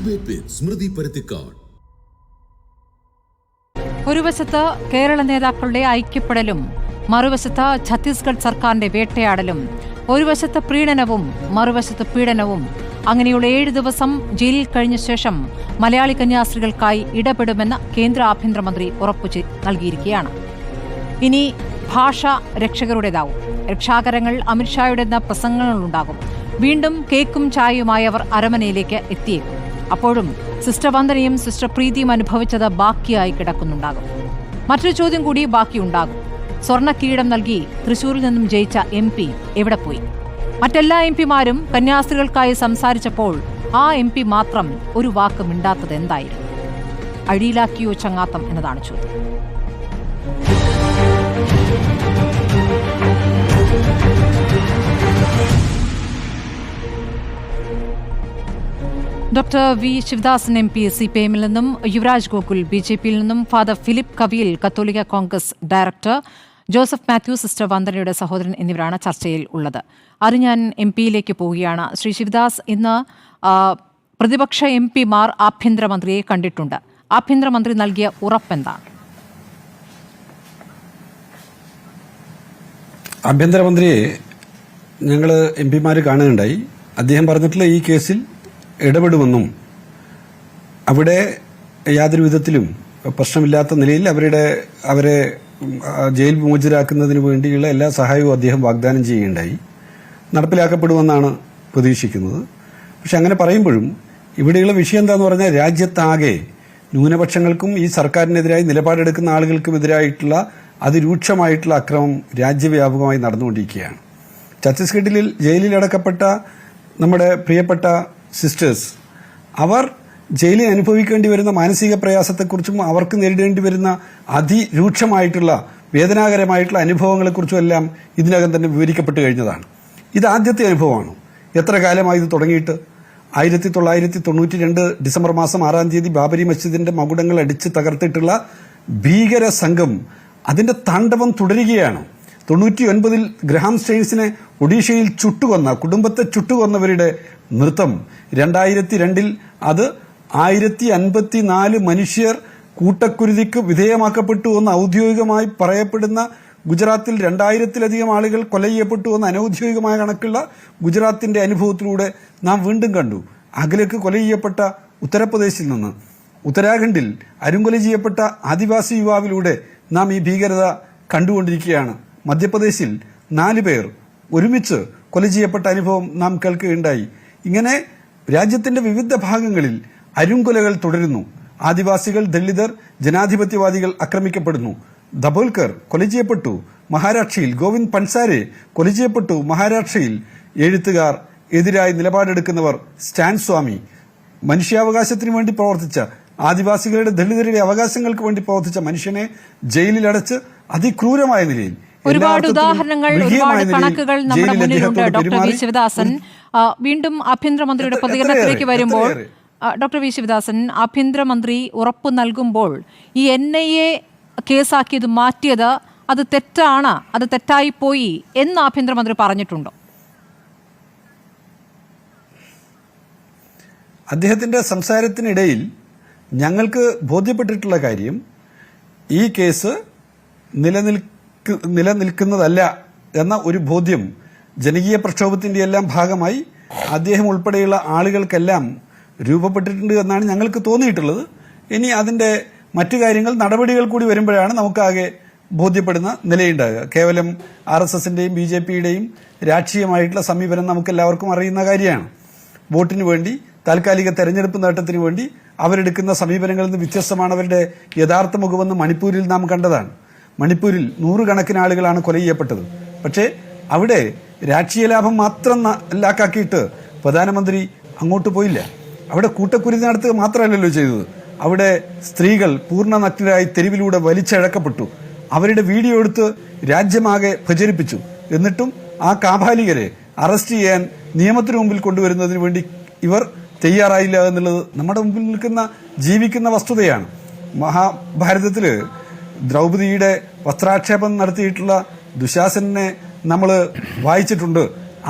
Debate വിത്ത് സ്മൃതി പരുത്തിക്കാട്. ഒരു വശത്ത് കേരള നേതാക്കളുടെ ഐക്യപ്പെടലും മറുവശത്ത് ഛത്തീസ്ഗഡ് സർക്കാരിന്റെ വേട്ടയാടലും, ഒരു വശത്ത് പ്രീണനവും മറുവശത്ത് പീഡനവും. അങ്ങനെയുള്ള 7 ദിവസം ജയിലിൽ കഴിഞ്ഞ ശേഷം മലയാളി കന്യാസ്ത്രീകൾക്കായി ഇടപെടുമെന്ന് കേന്ദ്ര ആഭ്യന്തരമന്ത്രി ഉറപ്പു നൽകിയിരിക്കുകയാണ്. ഇനി ഭാഷ രക്ഷകരുടേതാവും. രക്ഷാകരങ്ങൾ അമിത്ഷായുടെ പ്രസംഗങ്ങളുണ്ടാകും. വീണ്ടും കേക്കും ചായയുമായി അവർ അരമനയിലേക്ക് എത്തിയേക്കും. അപ്പോഴും സിസ്റ്റർ വന്ദനയും സിസ്റ്റർ പ്രീതിയും അനുഭവിച്ചത് ബാക്കിയായി കിടക്കുന്നുണ്ടാകും. മറ്റൊരു ചോദ്യം കൂടി ബാക്കിയുണ്ടാകും. സ്വർണ്ണ കിരീടം നൽകി തൃശൂരിൽ നിന്നും ജയിച്ച MP എവിടെ പോയി? മറ്റെല്ലാ MP മാരും കന്യാസ്ത്രീകൾക്കായി സംസാരിച്ചപ്പോൾ ആ MP മാത്രം ഒരു വാക്ക് മിണ്ടാത്തത് എന്തായിരുന്നു? അടിയിലാക്കിയോ ചങ്ങാത്തം എന്നതാണ് ചോദ്യം. ഡോക്ടർ വി ശിവദാസൻ MP CPM-ൽ നിന്നും, യുവരാജ് ഗോകുൽ BJP-യിൽ നിന്നും, ഫാദർ ഫിലിപ്പ് കവിയിൽ കത്തോലിക്ക Congress director, Joseph Mathew sister വന്ദനയുടെ സഹോദരൻ എന്നിവരാണ് ചർച്ചയിൽ ഉള്ളത്. അത് ഞാൻ MP-യിലേക്ക് പോവുകയാണ്. ശ്രീ ശിവദാസ്, ഇന്ന് പ്രതിപക്ഷ MP-മാർ ആഭ്യന്തരമന്ത്രിയെ കണ്ടിട്ടുണ്ട്. ആഭ്യന്തരമന്ത്രി നൽകിയ ഉറപ്പെന്താണ്? ആഭ്യന്തരമന്ത്രിയെ ഞങ്ങൾ MP-മാർ കാണുകയുണ്ടായി. അദ്ദേഹം പറഞ്ഞിട്ടുള്ള ഈ കേസിൽ ഇടപെടുമെന്നും അവിടെ യാതൊരു വിധത്തിലും പ്രശ്നമില്ലാത്ത നിലയിൽ അവരെ ജയിൽ മോചിതരാക്കുന്നതിന് വേണ്ടിയുള്ള എല്ലാ സഹായവും അദ്ദേഹം വാഗ്ദാനം ചെയ്യുകയുണ്ടായി. നടപ്പിലാക്കപ്പെടുമെന്നാണ് പ്രതീക്ഷിക്കുന്നത്. പക്ഷെ അങ്ങനെ പറയുമ്പോഴും ഇവിടെയുള്ള വിഷയം എന്താണെന്ന് പറഞ്ഞാൽ, രാജ്യത്താകെ ന്യൂനപക്ഷങ്ങൾക്കും ഈ സർക്കാരിനെതിരായി നിലപാടെടുക്കുന്ന ആളുകൾക്കുമെതിരായിട്ടുള്ള അതിരൂക്ഷമായിട്ടുള്ള അക്രമം രാജ്യവ്യാപകമായി നടന്നുകൊണ്ടിരിക്കുകയാണ്. ഛത്തീസ്ഗഡിൽ ജയിലിലടക്കപ്പെട്ട നമ്മുടെ പ്രിയപ്പെട്ട സിസ്റ്റേഴ്സ്, അവർ ജയിലിൽ അനുഭവിക്കേണ്ടി വരുന്ന മാനസിക പ്രയാസത്തെക്കുറിച്ചും അവർക്ക് നേരിടേണ്ടി വരുന്ന അതിരൂക്ഷമായിട്ടുള്ള വേദനാകരമായിട്ടുള്ള അനുഭവങ്ങളെക്കുറിച്ചും എല്ലാം ഇതിനകം തന്നെ വിവരിക്കപ്പെട്ട് കഴിഞ്ഞതാണ്. ഇത് ആദ്യത്തെ അനുഭവമാണ്. എത്ര കാലമായി ഇത് തുടങ്ങിയിട്ട്? 1992 ഡിസംബർ മാസം 6-ാം തീയതി ബാബരി മസ്ജിദിന്റെ മകുടങ്ങൾ അടിച്ച് തകർത്തിട്ടുള്ള ഭീകര സംഘം അതിന്റെ താണ്ഡവം തുടരുകയാണ്. 99-ൽ ഗ്രഹാം സ്റ്റെയിൻസിനെ ഒഡീഷയിൽ ചുട്ടുകൊന്ന, കുടുംബത്തെ ചുട്ടുകൊന്നവരുടെ നൃത്തം. 2002-ൽ അത് 1054 മനുഷ്യർ കൂട്ടക്കുരുതിക്ക് വിധേയമാക്കപ്പെട്ടു എന്ന് ഔദ്യോഗികമായി പറയപ്പെടുന്ന ഗുജറാത്തിൽ 2000-ലധികം ആളുകൾ കൊല ചെയ്യപ്പെട്ടു എന്ന് അനൌദ്യോഗികമായ കണക്കുള്ള ഗുജറാത്തിന്റെ അനുഭവത്തിലൂടെ നാം വീണ്ടും കണ്ടു. അകലേക്ക് കൊല ചെയ്യപ്പെട്ട ഉത്തർപ്രദേശിൽ നിന്ന് ഉത്തരാഖണ്ഡിൽ അരുങ്കൊല ചെയ്യപ്പെട്ട ആദിവാസി യുവാവിലൂടെ നാം ഈ ഭീകരത കണ്ടുകൊണ്ടിരിക്കുകയാണ്. മധ്യപ്രദേശിൽ 4 പേർ ഒരുമിച്ച് കൊല ചെയ്യപ്പെട്ട അനുഭവം നാം കേൾക്കുകയുണ്ടായി. ഇങ്ങനെ രാജ്യത്തിന്റെ വിവിധ ഭാഗങ്ങളിൽ അരുങ്കൊലകൾ തുടരുന്നു. ആദിവാസികൾ, ദളിതർ, ജനാധിപത്യവാദികൾ ആക്രമിക്കപ്പെടുന്നു. ദബോൽക്കർ കൊല ചെയ്യപ്പെട്ടു മഹാരാഷ്ട്രയിൽ. ഗോവിന്ദ് പൻസാരെ കൊല ചെയ്യപ്പെട്ടു മഹാരാഷ്ട്രയിൽ. എഴുത്തുകാർ, എതിരായി നിലപാടെടുക്കുന്നവർ, സ്റ്റാൻ സ്വാമി, മനുഷ്യാവകാശത്തിന് വേണ്ടി പ്രവർത്തിച്ച, ആദിവാസികളുടെ ദളിതരുടെ അവകാശങ്ങൾക്ക് വേണ്ടി പ്രവർത്തിച്ച മനുഷ്യനെ ജയിലിലടച്ച് അതിക്രൂരമായ നിലയിൽ, ഒരുപാട് ഉദാഹരണങ്ങൾ, ഒരുപാട് കണക്കുകൾ നമ്മുടെ മുന്നിലുണ്ട്. ഡോക്ടർ വി ശിവദാസൻ, വീണ്ടും ആഭ്യന്തരമന്ത്രിയുടെ പ്രതികരണത്തിലേക്ക് വരുമ്പോൾ, ഡോക്ടർ വി ശിവദാസൻ, ആഭ്യന്തരമന്ത്രി ഉറപ്പ് നൽകുമ്പോൾ ഈ NIA കേസാക്കിയത് മാറ്റിയത് അത് തെറ്റാണ്, അത് തെറ്റായിപ്പോയി എന്ന് ആഭ്യന്തരമന്ത്രി പറഞ്ഞിട്ടുണ്ടോ? അദ്ദേഹത്തിന്റെ സംസാരത്തിനിടയിൽ ഞങ്ങൾക്ക് ബോധ്യപ്പെട്ടിട്ടുള്ള കാര്യം, ഈ കേസ് നിലനിൽക്കുന്നതല്ല എന്ന ഒരു ബോധ്യം ജനകീയ പ്രക്ഷോഭത്തിന്റെ എല്ലാം ഭാഗമായി അദ്ദേഹം ഉൾപ്പെടെയുള്ള ആളുകൾക്കെല്ലാം രൂപപ്പെട്ടിട്ടുണ്ട് എന്നാണ് ഞങ്ങൾക്ക് തോന്നിയിട്ടുള്ളത്. ഇനി അതിന്റെ മറ്റു കാര്യങ്ങൾ, നടപടികൾ കൂടി വരുമ്പോഴാണ് നമുക്കാകെ ബോധ്യപ്പെടുന്ന നിലയുണ്ടാകുക. കേവലം RSSന്റെയും BJPയുടെയും രാഷ്ട്രീയമായിട്ടുള്ള സമീപനം നമുക്കെല്ലാവർക്കും അറിയുന്ന കാര്യമാണ്. വോട്ടിന് വേണ്ടി, താൽക്കാലിക തെരഞ്ഞെടുപ്പ് നേട്ടത്തിന് വേണ്ടി അവരെടുക്കുന്ന സമീപനങ്ങളിൽ നിന്ന് വ്യത്യസ്തമാണ് അവരുടെ യഥാർത്ഥ മുഖമെന്ന് മണിപ്പൂരിൽ നാം കണ്ടതാണ്. മണിപ്പൂരിൽ 100 കണക്കിന് ആളുകളാണ് കൊല ചെയ്യപ്പെട്ടത്. പക്ഷേ അവിടെ രാഷ്ട്രീയ ലാഭം മാത്രം ലാക്കാക്കിയിട്ട് പ്രധാനമന്ത്രി അങ്ങോട്ട് പോയില്ല. അവിടെ കൂട്ടക്കുരുതി നടത്തുക മാത്രമല്ലല്ലോ ചെയ്തത്. അവിടെ സ്ത്രീകൾ പൂർണ്ണ നഗ്നരായി തെരുവിലൂടെ വലിച്ചഴക്കപ്പെട്ടു. അവരുടെ വീഡിയോ എടുത്ത് രാജ്യമാകെ പ്രചരിപ്പിച്ചു. എന്നിട്ടും ആ കാപാലികരെ അറസ്റ്റ് ചെയ്യാൻ നിയമത്തിന് മുമ്പിൽ കൊണ്ടുവരുന്നതിന് വേണ്ടി ഇവർ തയ്യാറായില്ല എന്നുള്ളത് നമ്മുടെ മുമ്പിൽ നിൽക്കുന്ന ജീവിക്കുന്ന വസ്തുതയാണ്. മഹാഭാരതത്തില് ദ്രൗപദിയുടെ വസ്ത്രാക്ഷേപം നടത്തിയിട്ടുള്ള ദുശാസനെ നമ്മൾ വായിച്ചിട്ടുണ്ട്.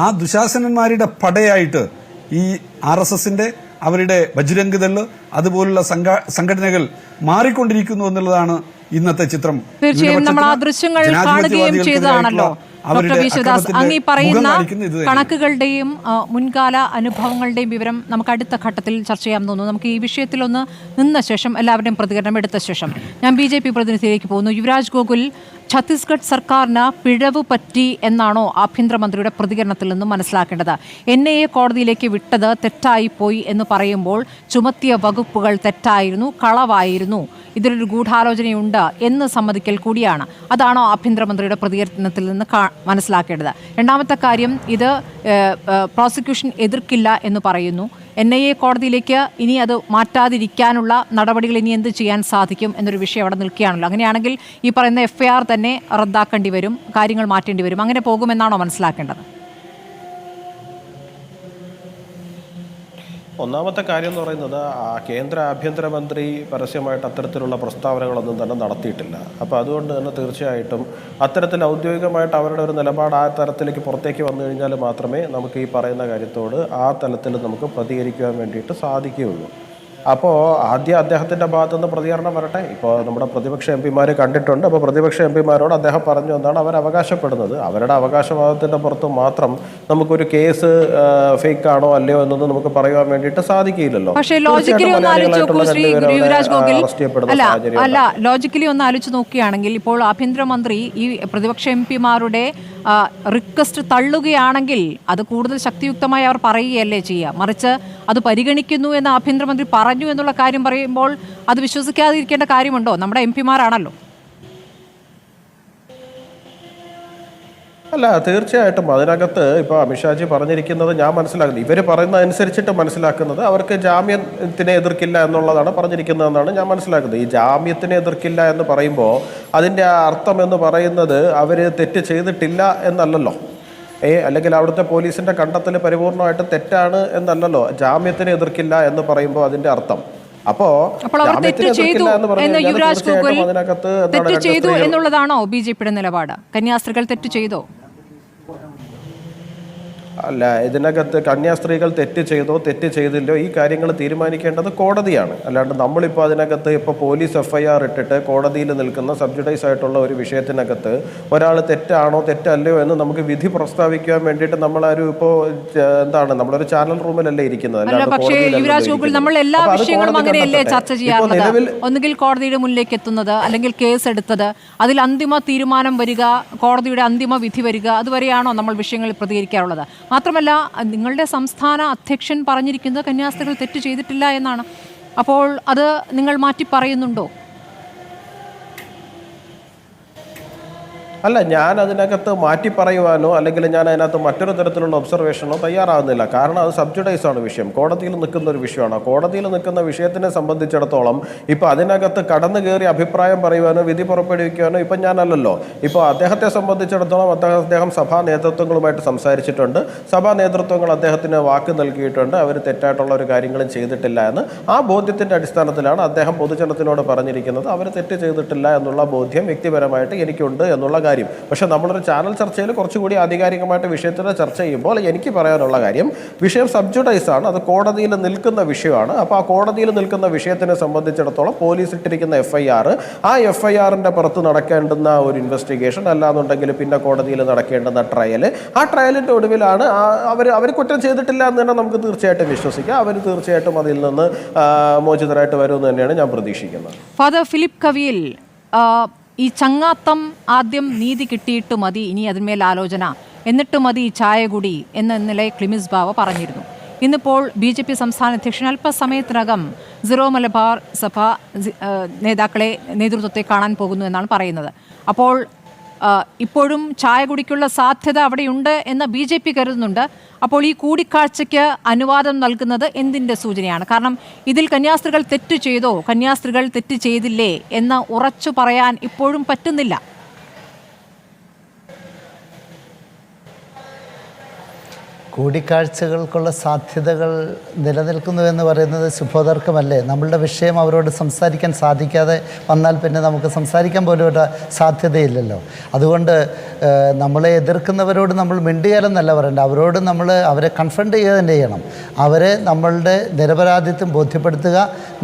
ആ ദുശാസനന്മാരുടെ പടയായിട്ട് ഈ RSSന്റെ അവരുടെ ബജ്രംഗ് ദൾ അതുപോലുള്ള സംഘടനകൾ മാറിക്കൊണ്ടിരിക്കുന്നു എന്നുള്ളതാണ് ഇന്നത്തെ ചിത്രം. തീർച്ചയായും നമ്മൾ ആ ദൃശ്യങ്ങൾ കാണുകയും ചെയ്തതാണല്ലോ. Doctor V. ശിവദാസ്, അങ്ങ് ഈ പറയുന്ന കണക്കുകളുടെയും മുൻകാല അനുഭവങ്ങളുടെയും വിവരം നമുക്ക് അടുത്ത ഘട്ടത്തിൽ ചർച്ച ചെയ്യാൻ തോന്നുന്നു. നമുക്ക് ഈ വിഷയത്തിലൊന്ന് നിന്ന ശേഷം എല്ലാവരുടെയും പ്രതികരണം എടുത്ത ശേഷം ഞാൻ BJP പ്രതിനിധിയിലേക്ക് പോകുന്നു. യുവരാജ് ഗോകുൽ, ഛത്തീസ്ഗഡ് സർക്കാരിന് പിഴവ് പറ്റി എന്നാണോ ആഭ്യന്തരമന്ത്രിയുടെ പ്രതികരണത്തിൽ നിന്നും മനസ്സിലാക്കേണ്ടത്? NIA കോടതിയിലേക്ക് വിട്ടത് തെറ്റായിപ്പോയി എന്ന് പറയുമ്പോൾ ചുമത്തിയ വകുപ്പുകൾ തെറ്റായിരുന്നു, കളവായിരുന്നു, ഇതിലൊരു ഗൂഢാലോചനയുണ്ട് എന്ന് സമ്മതിക്കൽ കൂടിയാണ്. അതാണോ ആഭ്യന്തരമന്ത്രിയുടെ പ്രതികരണത്തിൽ നിന്ന് മനസ്സിലാക്കേണ്ടത്? രണ്ടാമത്തെ കാര്യം, ഇത് പ്രോസിക്യൂഷൻ എതിർക്കില്ല എന്ന് പറയുന്നു. NIA കോടതിയിലേക്ക് ഇനി അത് മാറ്റാതിരിക്കാനുള്ള നടപടികൾ ഇനി എന്ത് ചെയ്യാൻ സാധിക്കും എന്നൊരു വിഷയം അവിടെ നിൽക്കുകയാണല്ലോ. അങ്ങനെയാണെങ്കിൽ ഈ പറയുന്ന FIR തന്നെ റദ്ദാക്കേണ്ടി വരും, കാര്യങ്ങൾ മാറ്റേണ്ടി വരും. അങ്ങനെ പോകുമെന്നാണോ മനസ്സിലാക്കേണ്ടത്? ഒന്നാമത്തെ കാര്യം എന്ന് പറയുന്നത്, കേന്ദ്ര ആഭ്യന്തരമന്ത്രി പരസ്യമായിട്ട് അത്തരത്തിലുള്ള പ്രസ്താവനകളൊന്നും തന്നെ നടത്തിയിട്ടില്ല. അപ്പോൾ അതുകൊണ്ട് തന്നെ തീർച്ചയായിട്ടും അത്തരത്തിൽ ഔദ്യോഗികമായിട്ട് അവരുടെ ഒരു നിലപാട് ആ തരത്തിലേക്ക് പുറത്തേക്ക് വന്നു കഴിഞ്ഞാൽ മാത്രമേ നമുക്ക് ഈ പറയുന്ന കാര്യത്തോട് ആ തലത്തിൽ നമുക്ക് പ്രതികരിക്കുവാൻ വേണ്ടിയിട്ട് സാധിക്കുകയുള്ളൂ. അപ്പോൾ ആദ്യം അദ്ദേഹത്തിൻ്റെ ഭാഗത്തുനിന്ന് പ്രതികരണം വരട്ടെ. ഇപ്പോൾ നമ്മുടെ പ്രതിപക്ഷ MP കണ്ടിട്ടുണ്ട്. അപ്പോൾ പ്രതിപക്ഷ MP അദ്ദേഹം പറഞ്ഞു എന്നാണ് അവർ അവകാശപ്പെടുന്നത്. അവരുടെ അവകാശവാദത്തിൻ്റെ പുറത്ത് മാത്രം നമുക്കൊരു കേസ് ഫേക്ക് ആണോ അല്ലയോ എന്നൊന്നും നമുക്ക് പറയുവാൻ വേണ്ടിയിട്ട് സാധിക്കില്ലല്ലോ. പക്ഷേ ലോജിക്കലി ഒന്ന് ആലോചിച്ച് നോക്കുകയാണെങ്കിൽ ഇപ്പോൾ ആഭ്യന്തരമന്ത്രി ഈ പ്രതിപക്ഷ MP റിക്വസ്റ്റ് തള്ളുകയാണെങ്കിൽ അത് കൂടുതൽ ശക്തിയുക്തമായി അവർ പറയുകയല്ലേ ചെയ്യുക. മറിച്ച് അത് പരിഗണിക്കുന്നു എന്ന് ആഭ്യന്തരമന്ത്രി പറഞ്ഞു എന്നുള്ള കാര്യം പറയുമ്പോൾ അത് വിശ്വസിക്കാതിരിക്കേണ്ട കാര്യമുണ്ടോ? നമ്മുടെ MP അല്ല, തീർച്ചയായിട്ടും അതിനകത്ത് ഇപ്പോൾ അമിത്ഷാജി പറഞ്ഞിരിക്കുന്നത് ഞാൻ മനസ്സിലാക്കുന്നത്, ഇവർ പറയുന്ന അനുസരിച്ചിട്ട് മനസ്സിലാക്കുന്നത് അവർക്ക് ജാമ്യത്തിനെ എതിർക്കില്ല എന്നുള്ളതാണ് പറഞ്ഞിരിക്കുന്നതെന്നാണ് ഞാൻ മനസ്സിലാക്കുന്നത്. ഈ ജാമ്യത്തിനെ എതിർക്കില്ല എന്ന് പറയുമ്പോൾ അതിൻ്റെ അർത്ഥം എന്ന് പറയുന്നത് അവർ തെറ്റ് ചെയ്തിട്ടില്ല എന്നല്ലല്ലോ, അല്ലെങ്കിൽ അവിടുത്തെ പോലീസിൻ്റെ കണ്ടെത്തൽ പരിപൂർണമായിട്ട് തെറ്റാണ് എന്നല്ലല്ലോ ജാമ്യത്തിനെ എതിർക്കില്ല എന്ന് പറയുമ്പോൾ അതിൻ്റെ അർത്ഥം. അപ്പോൾ തെറ്റ് ചെയ്തു എന്നുള്ളതാണോ BJPയുടെ നിലപാട്? കന്യാസ്ത്രീകൾ തെറ്റ് ചെയ്തോ? അല്ല, ഇതിനകത്ത് കന്യാസ്ത്രീകൾ തെറ്റ് ചെയ്തോ തെറ്റ് ചെയ്തില്ലോ ഈ കാര്യങ്ങൾ തീരുമാനിക്കേണ്ടത് കോടതിയാണ്. അല്ലാണ്ട് നമ്മളിപ്പോൾ അതിനകത്ത് ഇപ്പോൾ പോലീസ് FIR ഇട്ടിട്ട് കോടതിയിൽ നിൽക്കുന്ന സബ്ജുഡൈസ് ആയിട്ടുള്ള ഒരു വിഷയത്തിനകത്ത് ഒരാൾ തെറ്റാണോ തെറ്റല്ലയോ എന്ന് നമുക്ക് വിധി പ്രസ്താവിക്കാൻ വേണ്ടിയിട്ട് നമ്മളാരും ഇപ്പോൾ എന്താണ് നമ്മളൊരു ചാനൽ റൂമിലല്ലേ ഇരിക്കുന്നത്. നമ്മൾ എല്ലാ വിഷയങ്ങളും അങ്ങനെയല്ലേ ചർച്ച ചെയ്യാറുള്ളത്? ഒന്നുകിൽ കോടതിയുടെ മുന്നിലേക്ക് എത്തുന്നത്, അല്ലെങ്കിൽ കേസ് എടുത്തത്, അതിൽ അന്തിമ തീരുമാനം വരിക, കോടതിയുടെ അന്തിമ വിധി വരിക, അതുവരെയാണോ നമ്മൾ വിഷയങ്ങളിൽ പ്രതികരിക്കാറുള്ളത്? മാത്രമല്ല, നിങ്ങളുടെ സംസ്ഥാന അധ്യക്ഷൻ പറഞ്ഞിരിക്കുന്നത് കന്യാസ്ത്രീകൾ തെറ്റ് ചെയ്തിട്ടില്ല എന്നാണ്. അപ്പോൾ അത് നിങ്ങൾ മാറ്റി പറയുന്നുണ്ടോ? അല്ല, ഞാൻ അതിനകത്ത് മാറ്റി പറയുവാനോ അല്ലെങ്കിൽ ഞാൻ അതിനകത്ത് മറ്റൊരു തരത്തിലുള്ള ഒബ്സർവേഷനോ തയ്യാറാകുന്നില്ല. കാരണം അത് സബ്ജുഡൈസ് ആണ് വിഷയം, കോടതിയിൽ നിൽക്കുന്ന ഒരു വിഷയമാണ്. കോടതിയിൽ നിൽക്കുന്ന വിഷയത്തിനെ സംബന്ധിച്ചിടത്തോളം ഇപ്പോൾ അതിനകത്ത് കടന്നു കയറി അഭിപ്രായം പറയുവാനോ വിധി പുറപ്പെടുവിക്കുവാനോ ഇപ്പം ഞാനല്ലല്ലോ. ഇപ്പോൾ അദ്ദേഹത്തെ സംബന്ധിച്ചിടത്തോളം അദ്ദേഹം സഭാ നേതൃത്വങ്ങളുമായിട്ട് സംസാരിച്ചിട്ടുണ്ട്. സഭാ നേതൃത്വങ്ങൾ അദ്ദേഹത്തിന് വാക്ക് നൽകിയിട്ടുണ്ട്, അവർ തെറ്റായിട്ടുള്ള ഒരു കാര്യങ്ങളും ചെയ്തിട്ടില്ല എന്ന്. ആ ബോധ്യത്തിൻ്റെ അടിസ്ഥാനത്തിലാണ് അദ്ദേഹം പൊതുജനത്തിനോട് പറഞ്ഞിരിക്കുന്നത് അവർ തെറ്റ് ചെയ്തിട്ടില്ല എന്നുള്ള ബോധ്യം വ്യക്തിപരമായിട്ട് എനിക്കുണ്ട് എന്നുള്ള കാര്യം. പക്ഷെ നമ്മളൊരു ചാനൽ ചർച്ചയിൽ കുറച്ചുകൂടി ആധികാരികമായിട്ട് വിഷയത്തിനെ ചർച്ച ചെയ്യുമ്പോൾ എനിക്ക് പറയാനുള്ള കാര്യം, വിഷയം സബ്ജുഡൈസ് ആണ്, അത് കോടതിയിൽ നിൽക്കുന്ന വിഷയമാണ്. അപ്പോൾ ആ കോടതിയിൽ നിൽക്കുന്ന വിഷയത്തിനെ സംബന്ധിച്ചിടത്തോളം പോലീസ് ഇട്ടിരിക്കുന്ന FIR, ആ FIRന്റെ പുറത്ത് നടക്കേണ്ടുന്ന ഒരു അല്ലാന്നുണ്ടെങ്കിൽ പിന്നെ കോടതിയിൽ നടക്കേണ്ടുന്ന ട്രയൽ, ആ ട്രയലിൻ്റെ ഒടുവിലാണ് അവർ കുറ്റം ചെയ്തിട്ടില്ല എന്ന് തന്നെ നമുക്ക് തീർച്ചയായിട്ടും വിശ്വസിക്കാം. അവർ തീർച്ചയായിട്ടും അതിൽ നിന്ന് മോചിതരായിട്ട് വരുമെന്ന് തന്നെയാണ് ഞാൻ പ്രതീക്ഷിക്കുന്നത്. ഫാദർ ഫിലിപ്പ് കവിയിൽ, ഈ ചങ്ങാത്തം ആദ്യം നീതി കിട്ടിയിട്ട് മതി ഇനി അതിന്മേൽ ആലോചന, എന്നിട്ട് മതി ഈ ചായ കുടി എന്ന നിലയിൽ ക്ലിമിസ് ബാവ പറഞ്ഞിരുന്നു. ഇന്നിപ്പോൾ BJP സംസ്ഥാന അധ്യക്ഷൻ അല്പസമയത്തിനകം സിറോ മലബാർ സഭ നേതൃത്വത്തെ കാണാൻ പോകുന്നു എന്നാണ് പറയുന്നത്. അപ്പോൾ ഇപ്പോഴും ചായ കുടിക്കുള്ള സാധ്യത അവിടെയുണ്ട് എന്ന് BJP കരുതുന്നുണ്ട്. അപ്പോൾ ഈ കൂടിക്കാഴ്ചയ്ക്ക് അനുവാദം നൽകുന്നത് എന്തിൻ്റെ സൂചനയാണ്? കാരണം ഇതിൽ കന്യാസ്ത്രീകൾ തെറ്റ് ചെയ്തോ കന്യാസ്ത്രീകൾ തെറ്റ് ചെയ്തില്ലേ എന്ന് ഉറച്ചു പറയാൻ ഇപ്പോഴും പറ്റുന്നില്ല. കൂടിക്കാഴ്ചകൾക്കുള്ള സാധ്യതകൾ നിലനിൽക്കുന്നു എന്ന് പറയുന്നത് ശുഭോദർക്കമല്ലേ? നമ്മളുടെ വിഷയം അവരോട് സംസാരിക്കാൻ സാധിക്കാതെ വന്നാൽ പിന്നെ നമുക്ക് സംസാരിക്കാൻ പോലും ഒരു സാധ്യതയില്ലല്ലോ. അതുകൊണ്ട് നമ്മളെ എതിർക്കുന്നവരോട് നമ്മൾ മിണ്ടുകയെന്നല്ല പറയേണ്ടത്, അവരോട് അവരെ കൺഫ്രണ്ട് ചെയ്യുക തന്നെ ചെയ്യണം. അവരെ നമ്മളുടെ നിരപരാധിത്വം ബോധ്യപ്പെടുത്തുക,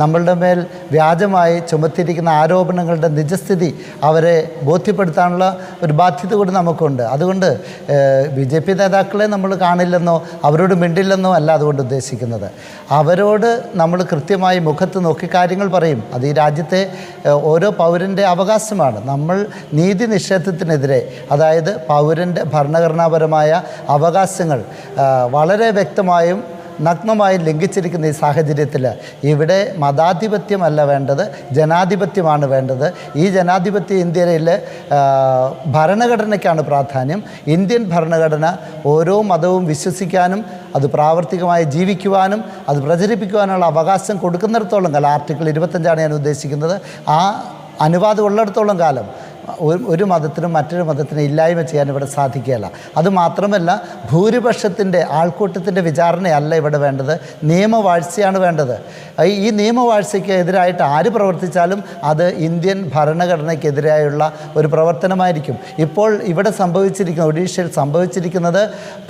നമ്മളുടെ മേൽ വ്യാജമായി ചുമത്തിയിരിക്കുന്ന ആരോപണങ്ങളുടെ നിജസ്ഥിതി അവരെ ബോധ്യപ്പെടുത്താനുള്ള ഒരു ബാധ്യത കൂടി നമുക്കുണ്ട്. അതുകൊണ്ട് BJP നേതാക്കളെ നമ്മൾ കാണില്ലെന്നോ അവരോട് മിണ്ടില്ലെന്നോ അല്ല അതുകൊണ്ട് ഉദ്ദേശിക്കുന്നത്. അവരോട് നമ്മൾ കൃത്യമായി മുഖത്ത് നോക്കി കാര്യങ്ങൾ പറയും. അത് ഈ രാജ്യത്തെ ഓരോ പൗരൻ്റെ അവകാശമാണ്. നമ്മൾ നീതി നിഷേധത്തിനെതിരെ, അതായത് പൗരൻ്റെ ഭരണഘടനാപരമായ അവകാശങ്ങൾ വളരെ വ്യക്തമായും നഗ്നമായി ലംഘിച്ചിരിക്കുന്ന ഈ സാഹചര്യത്തിൽ ഇവിടെ മതാധിപത്യമല്ല വേണ്ടത്, ജനാധിപത്യമാണ് വേണ്ടത്. ഈ ജനാധിപത്യ ഇന്ത്യയിൽ ഭരണഘടനയ്ക്കാണ് പ്രാധാന്യം. ഇന്ത്യൻ ഭരണഘടന ഓരോ മതവും വിശ്വസിക്കാനും അത് പ്രാവർത്തികമായി ജീവിക്കുവാനും അത് പ്രചരിപ്പിക്കുവാനുള്ള അവകാശം കൊടുക്കുന്നിടത്തോളം കാലം, ആർട്ടിക്കിൾ 25 ഞാൻ ഉദ്ദേശിക്കുന്നത്, ആ അനുവാദം ഉള്ളിടത്തോളം കാലം ഒരു മതത്തിനും മറ്റൊരു മതത്തിനും ഇല്ലായ്മ ചെയ്യാൻ ഇവിടെ സാധിക്കുകയില്ല. അതുമാത്രമല്ല, ഭൂരിപക്ഷത്തിൻ്റെ ആൾക്കൂട്ടത്തിൻ്റെ വിചാരണയല്ല ഇവിടെ വേണ്ടത്, നിയമവാഴ്ചയാണ് വേണ്ടത്. ഈ നിയമവാഴ്ചയ്ക്ക് എതിരായിട്ട് ആര് പ്രവർത്തിച്ചാലും അത് ഇന്ത്യൻ ഭരണഘടനയ്ക്കെതിരായുള്ള ഒരു പ്രവർത്തനമായിരിക്കും. ഇപ്പോൾ ഇവിടെ ഒഡീഷയിൽ സംഭവിച്ചിരിക്കുന്നത്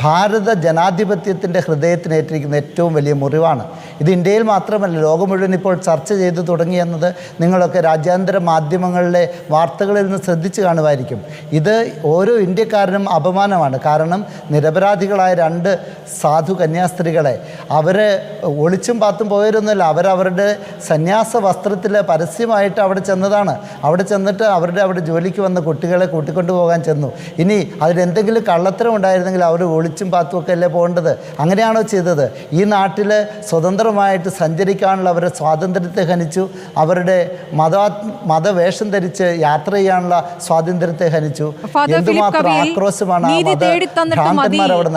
ഭാരത ജനാധിപത്യത്തിൻ്റെ ഹൃദയത്തിനേറ്റിരിക്കുന്ന ഏറ്റവും വലിയ മുറിവാണ്. ഇത് ഇന്ത്യയിൽ മാത്രമല്ല, ലോകം മുഴുവൻ ഇപ്പോൾ ചർച്ച ചെയ്തു തുടങ്ങിയെന്നത് നിങ്ങളൊക്കെ രാജ്യാന്തര മാധ്യമങ്ങളിലെ വാർത്തകളിൽ നിന്ന് ശ്രദ്ധിച്ചു കാണുമായിരിക്കും. ഇത് ഓരോ ഇന്ത്യക്കാരനും അപമാനമാണ്. കാരണം നിരപരാധികളായ 2 സാധു കന്യാസ്ത്രീകളെ അവരെ ഒളിച്ചും പാത്തും പോയിരുന്നില്ല. അവരവരുടെ സന്യാസ വസ്ത്രത്തിൽ പരസ്യമായിട്ട് അവിടെ ചെന്നതാണ്. അവിടെ ചെന്നിട്ട് അവിടെ ജോലിക്ക് വന്ന കുട്ടികളെ കൂട്ടിക്കൊണ്ടു പോകാൻ ചെന്നു. ഇനി അതിലെന്തെങ്കിലും കള്ളത്തരം ഉണ്ടായിരുന്നെങ്കിൽ അവർ ഒളിച്ചും പാത്തുമൊക്കെ അല്ലേ പോകേണ്ടത്? അങ്ങനെയാണോ ചെയ്തത്? ഈ നാട്ടിൽ സ്വതന്ത്രമായിട്ട് സഞ്ചരിക്കാനുള്ള അവരുടെ സ്വാതന്ത്ര്യത്തെ ഹനിച്ചു. അവരുടെ മതവേഷം ധരിച്ച് യാത്ര ചെയ്യാനുള്ള സ്വാതന്ത്ര്യത്തെ ഹനിച്ചു. എന്തുമാത്രം ആക്രോശമാണ്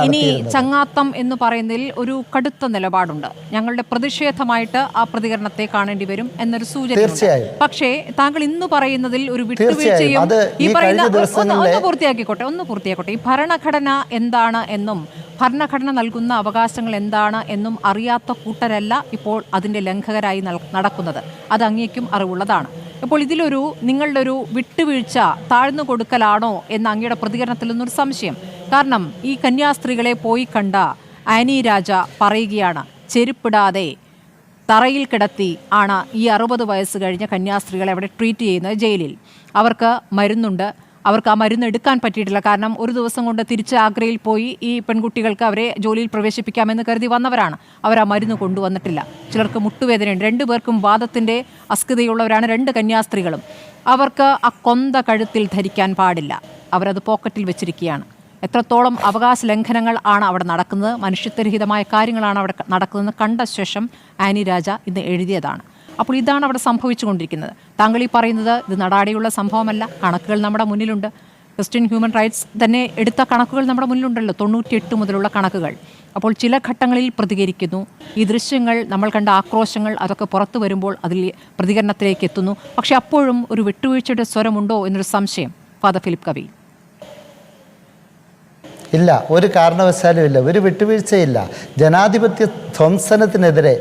ഇനി ചങ്ങാത്തം എന്ന് പറയുന്നതിൽ ഒരു കടുത്ത നിലപാടുണ്ട്. ഞങ്ങളുടെ പ്രതിഷേധമായിട്ട് ആ പ്രതികരണത്തെ കാണേണ്ടി വരും എന്നൊരു സൂചന. തീർച്ചയായും. പക്ഷേ താങ്കൾ ഇന്ന് പറയുന്നതിൽ ഒരു വിട്ടുവീഴ്ചയും ഈ പറയുന്ന ഒന്ന് പൂർത്തിയാക്കിക്കോട്ടെ. ഈ ഭരണഘടന എന്താണ് എന്നും ഭരണഘടന നൽകുന്ന അവകാശങ്ങൾ എന്താണ് എന്നും അറിയാത്ത കൂട്ടരല്ല ഇപ്പോൾ അതിൻ്റെ ലംഘകരായി നടക്കുന്നത്. അത് അങ്ങേക്കും അറിവുള്ളതാണ്. അപ്പോൾ ഇതിലൊരു നിങ്ങളുടെ ഒരു വിട്ടുവീഴ്ച താഴ്ന്നു കൊടുക്കലാണോ എന്ന അങ്ങയുടെ പ്രതികരണത്തിൽ നിന്നൊരു സംശയം. കാരണം ഈ കന്യാസ്ത്രീകളെ പോയി കണ്ട ആനി രാജ പറയുകയാണ്, ചെരുപ്പിടാതെ തറയിൽ കിടത്തി ആണ് ഈ 60 വയസ്സ് കഴിഞ്ഞ കന്യാസ്ത്രീകളെ അവിടെ ട്രീറ്റ് ചെയ്യുന്നത് ജയിലിൽ. അവർക്ക് മരുന്നുണ്ട്, അവർക്ക് ആ മരുന്ന് എടുക്കാൻ പറ്റിയിട്ടില്ല. കാരണം ഒരു ദിവസം കൊണ്ട് തിരിച്ച് ആഗ്രയിൽ പോയി ഈ പെൺകുട്ടികൾക്ക് അവരെ ജോലിയിൽ പ്രവേശിപ്പിക്കാമെന്ന് കരുതി വന്നവരാണ്. അവർ ആ മരുന്ന് കൊണ്ടുവന്നിട്ടില്ല. ചിലർക്ക് മുട്ടുവേദനയുണ്ട്. 2 പേർക്കും വാദത്തിൻ്റെ അസ്കിതയുള്ളവരാണ് 2 കന്യാസ്ത്രീകളും. അവർക്ക് ആ കൊന്ത കഴുത്തിൽ ധരിക്കാൻ പാടില്ല. അവരത് പോക്കറ്റിൽ വെച്ചിരിക്കുകയാണ്. എത്രത്തോളം അവകാശ ലംഘനങ്ങൾ ആണ് അവിടെ നടക്കുന്നത്, മനുഷ്യത്വരഹിതമായ കാര്യങ്ങളാണ് അവിടെ നടക്കുന്നതെന്ന് കണ്ട ശേഷം ആനി രാജ ഇന്ന് എഴുതിയതാണ്. അപ്പോൾ ഇതാണ് അവിടെ സംഭവിച്ചുകൊണ്ടിരിക്കുന്നത്. താങ്കൾ ഈ പറയുന്നത് ഇത് നടാടെയുള്ള സംഭവമല്ല. കണക്കുകൾ നമ്മുടെ മുന്നിലുണ്ട്. ക്രിസ്ത്യൻ ഹ്യൂമൻ റൈറ്റ്സ് തന്നെ എടുത്ത കണക്കുകൾ നമ്മുടെ മുന്നിലുണ്ടല്ലോ, 98 മുതലുള്ള കണക്കുകൾ. അപ്പോൾ ചില ഘട്ടങ്ങളിൽ പ്രതികരിക്കുന്നു. ഈ ദൃശ്യങ്ങൾ, നമ്മൾ കണ്ട ആക്രോശങ്ങൾ, അതൊക്കെ പുറത്തു വരുമ്പോൾ അതിൽ പ്രതികരണത്തിലേക്ക് എത്തുന്നു. പക്ഷെ അപ്പോഴും ഒരു വിട്ടുവീഴ്ചയുടെ സ്വരമുണ്ടോ എന്നൊരു സംശയം ഫാദർ ഫിലിപ്പ് കവി. ഇല്ല, ഒരു കാരണവശാലും ഇല്ല, ഒരു വിട്ടുവീഴ്ചയില്ല. ജനാധിപത്യ ധ്വംസനത്തിനെതിരെ,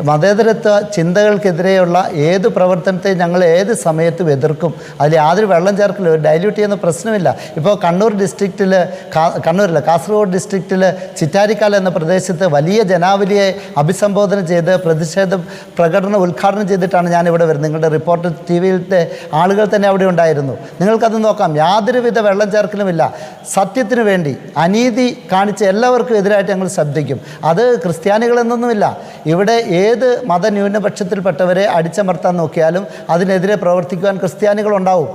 മതേതരത്വ ചിന്തകൾക്കെതിരെയുള്ള ഏത് പ്രവർത്തനത്തെയും ഞങ്ങൾ ഏത് സമയത്തും എതിർക്കും. അതിൽ യാതൊരു വെള്ളം ചേർക്കലും ഡൈല്യൂട്ട് ചെയ്യുന്ന പ്രശ്നമില്ല. ഇപ്പോൾ കാസർഗോഡ് ഡിസ്ട്രിക്റ്റിൽ ചിറ്റാരിക്കാൽ എന്ന പ്രദേശത്ത് വലിയ ജനാവലിയെ അഭിസംബോധന ചെയ്ത് പ്രതിഷേധ പ്രകടനം ഉദ്ഘാടനം ചെയ്തിട്ടാണ് ഞാനിവിടെ വരുന്നത്. നിങ്ങളുടെ റിപ്പോർട്ടർ TV-യിലത്തെ ആളുകൾ തന്നെ അവിടെ ഉണ്ടായിരുന്നു. നിങ്ങൾക്കത് നോക്കാം. യാതൊരുവിധ വെള്ളം ചേർക്കലുമില്ല. സത്യത്തിന് വേണ്ടി അനീതി കാണിച്ച എല്ലാവർക്കും എതിരായിട്ട് ഞങ്ങൾ ശബ്ദിക്കും. അത് ക്രിസ്ത്യാനികളെന്നൊന്നുമില്ല. ഇവിടെ ഏത് മതന്യൂനപക്ഷത്തിൽപ്പെട്ടവരെ അടിച്ചമർത്താൻ നോക്കിയാലും അതിനെതിരെ പ്രവർത്തിക്കുവാൻ ക്രിസ്ത്യാനികളുണ്ടാവും.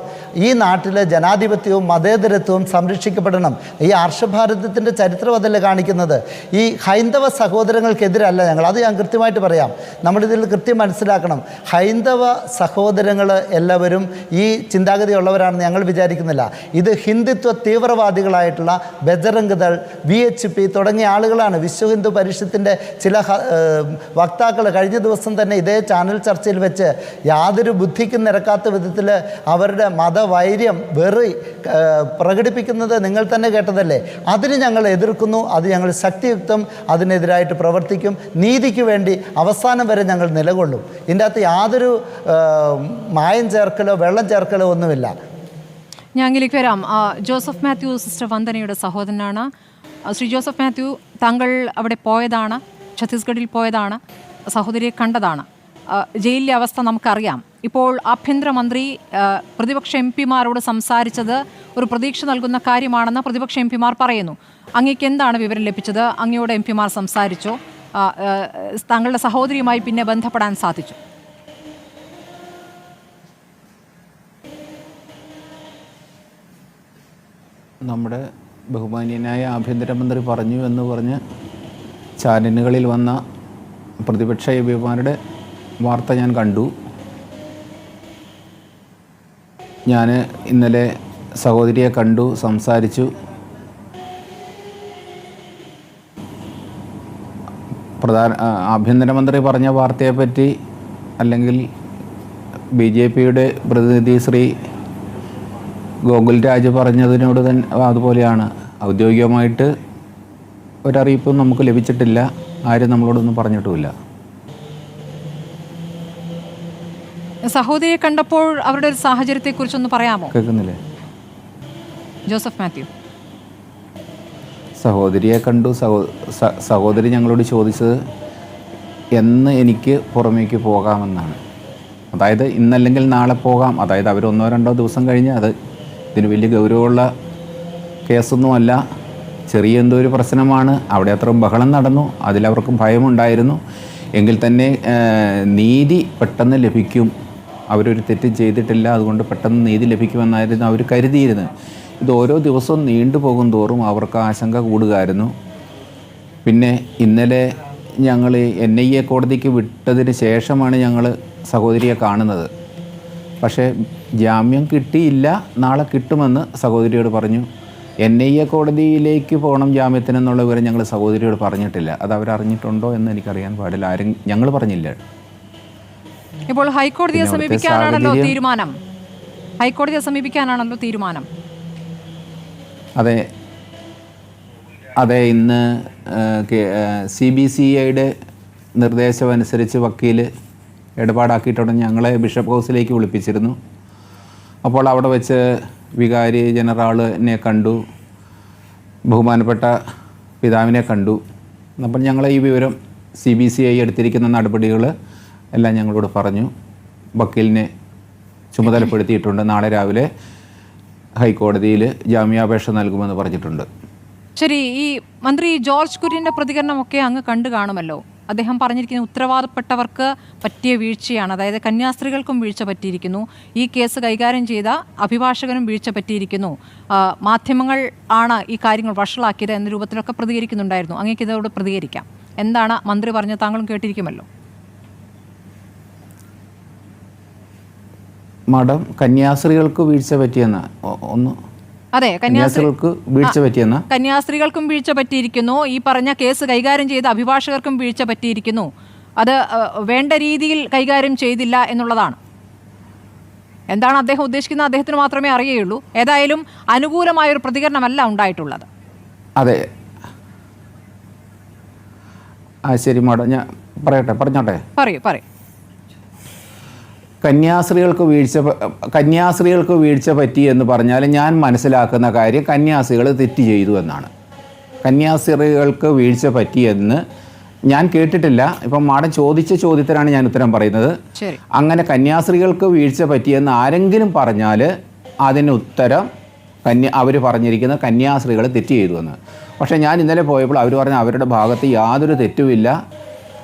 ഈ നാട്ടിലെ ജനാധിപത്യവും മതേതരത്വവും സംരക്ഷിക്കപ്പെടണം. ഈ ആർഷഭാരതത്തിൻ്റെ ചരിത്രം അതല്ലേ കാണിക്കുന്നത്. ഈ ഹൈന്ദവ സഹോദരങ്ങൾക്കെതിരല്ല ഞങ്ങൾ. അത് ഞാൻ കൃത്യമായിട്ട് പറയാം. നമ്മളിതിൽ കൃത്യം മനസ്സിലാക്കണം. ഹൈന്ദവ സഹോദരങ്ങൾ എല്ലാവരും ഈ ചിന്താഗതിയുള്ളവരാണെന്ന് ഞങ്ങൾ വിചാരിക്കുന്നില്ല. ഇത് ഹിന്ദുത്വ തീവ്രവാദികളായിട്ടുള്ള ബജറംഗ് ദൾ, VHP തുടങ്ങിയ ആളുകളാണ്. വിശ്വ ഹിന്ദു പരിഷത്തിൻ്റെ ചില വക്താക്കൾ കഴിഞ്ഞ ദിവസം തന്നെ ഇതേ ചാനൽ ചർച്ചയിൽ വെച്ച് യാതൊരു ബുദ്ധിക്കും നിരക്കാത്ത വിധത്തിൽ അവരുടെ മത മതവൈര്യം വെറി പ്രകടിപ്പിക്കുന്നത് നിങ്ങൾ തന്നെ കേട്ടതല്ലേ. അതിന് ഞങ്ങൾ എതിർക്കുന്നു. അത് ഞങ്ങൾ ശക്തിയുക്തം അതിനെതിരായിട്ട് പ്രവർത്തിക്കും. നീതിക്ക് വേണ്ടി അവസാനം വരെ ഞങ്ങൾ നിലകൊള്ളും. ഇതിൻ്റെ അകത്ത് യാതൊരു മായം ചേർക്കലോ വെള്ളം ചേർക്കലോ ഒന്നുമില്ല. ഞാൻ അങ്ങിലേക്ക് വരാം. ജോസഫ് മാത്യു സിസ്റ്റർ വന്ദനയുടെ സഹോദരനാണ്. ശ്രീ ജോസഫ് മാത്യു, താങ്കൾ അവിടെ പോയതാണ്, ഛത്തീസ്ഗഡിൽ പോയതാണ്, സഹോദരിയെ കണ്ടതാണ്. ജയിലിലെ അവസ്ഥ നമുക്കറിയാം. ഇപ്പോൾ ആഭ്യന്തരമന്ത്രി പ്രതിപക്ഷ എംപിമാരോട് സംസാരിച്ചത് ഒരു പ്രതീക്ഷ നൽകുന്ന കാര്യമാണെന്ന് പ്രതിപക്ഷ എംപിമാർ പറയുന്നു. അങ്ങേക്ക് എന്താണ് വിവരം ലഭിച്ചത്? അങ്ങയോട് എംപിമാർ സംസാരിച്ചോ? താങ്കളുടെ സഹോദരിയുമായി പിന്നെ ബന്ധപ്പെടാൻ സാധിച്ചു? നമ്മുടെ ബഹുമാന്യനായ ആഭ്യന്തരമന്ത്രി പറഞ്ഞു എന്ന് പറഞ്ഞ് ചാനലുകളിൽ വന്ന പ്രതിപക്ഷ എംപിമാരുടെ വാർത്ത ഞാൻ കണ്ടു. ഞാൻ ഇന്നലെ സഹോദരിയെ കണ്ടു, സംസാരിച്ചു. ആഭ്യന്തരമന്ത്രി പറഞ്ഞ വാർത്തയെപ്പറ്റി അല്ലെങ്കിൽ BJPയുടെ പ്രതിനിധി ശ്രീ ഗോകുൽരാജ് പറഞ്ഞതിനോട് തന്നെ അതുപോലെയാണ്. ഔദ്യോഗികമായിട്ട് ഒരറിയിപ്പും നമുക്ക് ലഭിച്ചിട്ടില്ല. ആരും നമ്മളോടൊന്നും പറഞ്ഞിട്ടുമില്ല. സഹോദരിയെ കണ്ടപ്പോൾ അവരുടെ ഒരു സാഹചര്യത്തെക്കുറിച്ചൊന്ന് പറയാമോ? കേൾക്കുന്നില്ലേ? ജോസഫ് മാത്യു, സഹോദരിയെ കണ്ടു. സഹോദരി ഞങ്ങളോട് ചോദിച്ചത് എന്ന് എനിക്ക് പുറമേക്ക് പോകാമെന്നാണ്. അതായത് ഇന്നല്ലെങ്കിൽ നാളെ പോകാം. അതായത് അവർ 1-2 ദിവസം കഴിഞ്ഞ്, അത് ഇതിന് വലിയ ഗൗരവമുള്ള കേസൊന്നുമല്ല, ചെറിയ എന്തോ ഒരു പ്രശ്നമാണ്. അവിടെ അത്രയും ബഹളം നടന്നു, അതിലവർക്കും ഭയമുണ്ടായിരുന്നു. എങ്കിൽ തന്നെ നീതി പെട്ടെന്ന് ലഭിക്കും, അവരൊരു തെറ്റും ചെയ്തിട്ടില്ല, അതുകൊണ്ട് പെട്ടെന്ന് നീതി ലഭിക്കുമെന്നായിരുന്നു അവർ കരുതിയിരുന്നത്. ഇത് ഓരോ ദിവസവും നീണ്ടുപോകും തോറും അവർക്ക് ആശങ്ക കൂടുകയായിരുന്നു. പിന്നെ ഇന്നലെ ഞങ്ങൾ NIA കോടതിക്ക് വിട്ടതിന് ശേഷമാണ് ഞങ്ങൾ സഹോദരിയെ കാണുന്നത്. പക്ഷേ ജാമ്യം കിട്ടിയില്ല, നാളെ കിട്ടുമെന്ന് സഹോദരിയോട് പറഞ്ഞു. NIA കോടതിയിലേക്ക് പോകണം ജാമ്യത്തിനെന്നുള്ള വിവരം ഞങ്ങൾ സഹോദരിയോട് പറഞ്ഞിട്ടില്ല. അത് അവരറിഞ്ഞിട്ടുണ്ടോ എന്ന് എനിക്കറിയാൻ പാടില്ല. ആരും ഞങ്ങൾ പറഞ്ഞില്ല. ഇപ്പോൾ ഹൈക്കോടതിയെ സമീപിക്കാനാണല്ലോ തീരുമാനം. ഹൈക്കോടതിയെ സമീപിക്കാനാണല്ലോ തീരുമാനം. അതെ അതെ, ഇന്ന് CBCIയുടെ നിർദ്ദേശമനുസരിച്ച് വക്കീൽ ഇടപാടാക്കിയിട്ടുണ്ടെന്ന് ഞങ്ങളെ ബിഷപ്പ് ഹൗസിലേക്ക് വിളിപ്പിച്ചിരുന്നു. അപ്പോൾ അവിടെ വെച്ച് വികാരി ജനറാളിനെ കണ്ടു, ബഹുമാനപ്പെട്ട പിതാവിനെ കണ്ടു. അപ്പോൾ ഞങ്ങൾ ഈ വിവരം CBCI എടുത്തിരിക്കുന്ന നടപടികൾ എല്ലാം ഞങ്ങളോട് പറഞ്ഞു. വക്കീലിനെ ചുമതലപ്പെടുത്തിയിട്ടുണ്ട്. നാളെ രാവിലെ ഹൈക്കോടതിയിൽ ജാമ്യാപേക്ഷ നൽകുമെന്ന് പറഞ്ഞിട്ടുണ്ട്. ശരി, ഈ മന്ത്രി ജോർജ് കുര്യൻ്റെ പ്രതികരണമൊക്കെ അങ്ങ് കണ്ടു കാണുമല്ലോ. അദ്ദേഹം പറഞ്ഞിരിക്കുന്ന ഉത്തരവാദപ്പെട്ടവർക്ക് പറ്റിയ വീഴ്ചയാണ്, അതായത് കന്യാസ്ത്രീകൾക്കും വീഴ്ച പറ്റിയിരിക്കുന്നു, ഈ കേസ് കൈകാര്യം ചെയ്ത അഭിഭാഷകനും വീഴ്ച പറ്റിയിരിക്കുന്നു, മാധ്യമങ്ങൾ ആണ് ഈ കാര്യങ്ങൾ വഷളാക്കിയത് എന്ന രൂപത്തിലൊക്കെ പ്രതികരിക്കുന്നുണ്ടായിരുന്നു. അങ്ങേക്ക് ഇതോട് പ്രതികരിക്കാം. എന്താണ് മന്ത്രി പറഞ്ഞത്? താങ്കളും കേട്ടിരിക്കുമല്ലോ. മാഡം, കന്യാസ്ത്രീകൾക്ക് വീഴ്ച പറ്റിയെന്ന് ഒന്ന്. അതെ, കന്യാസ്ത്രീകൾക്ക് വീഴ്ച പറ്റിയെന്ന്. കന്യാസ്ത്രീകൾക്കും വീഴ്ച പറ്റിയിരിക്കുന്നു, ഈ പറഞ്ഞ കേസ് കൈകാര്യം ചെയ്ത അഭിഭാഷകർക്കും വീഴ്ച പറ്റിയിരിക്കുന്നു, അത് വേണ്ട രീതിയിൽ കൈകാര്യം ചെയ്തില്ല എന്നുള്ളതാണ്. എന്താണ് അദ്ദേഹം ഉദ്ദേശിക്കുന്നത് അദ്ദേഹത്തിന് മാത്രമേ അറിയുകയുള്ളൂ. ഏതായാലും അനുകൂലമായൊരു പ്രതികരണമല്ല ഉണ്ടായിട്ടുള്ളത്. അതെ, ശരി മാഡം, ഞാൻ പറഞ്ഞോട്ടെ. പറയൂ. കന്യാസ്ത്രീകൾക്ക് വീഴ്ച പറ്റി എന്ന് പറഞ്ഞാൽ ഞാൻ മനസ്സിലാക്കുന്ന കാര്യം കന്യാസ്ത്രീകൾ തെറ്റ് ചെയ്തു എന്നാണ്. കന്യാസ്ത്രീകൾക്ക് വീഴ്ച പറ്റിയെന്ന് ഞാൻ കേട്ടിട്ടില്ല. ഇപ്പം മാഡം ചോദിച്ച ചോദ്യത്തിനാണ് ഞാൻ ഉത്തരം പറയുന്നത്. അങ്ങനെ കന്യാസ്ത്രീകൾക്ക് വീഴ്ച പറ്റിയെന്ന് ആരെങ്കിലും പറഞ്ഞാൽ അതിന് ഉത്തരം അവർ പറഞ്ഞിരിക്കുന്ന കന്യാസ്ത്രീകൾ തെറ്റ് ചെയ്തു എന്ന്. പക്ഷേ ഞാൻ ഇന്നലെ പോയപ്പോൾ അവർ പറഞ്ഞ അവരുടെ ഭാഗത്ത് യാതൊരു തെറ്റുമില്ല.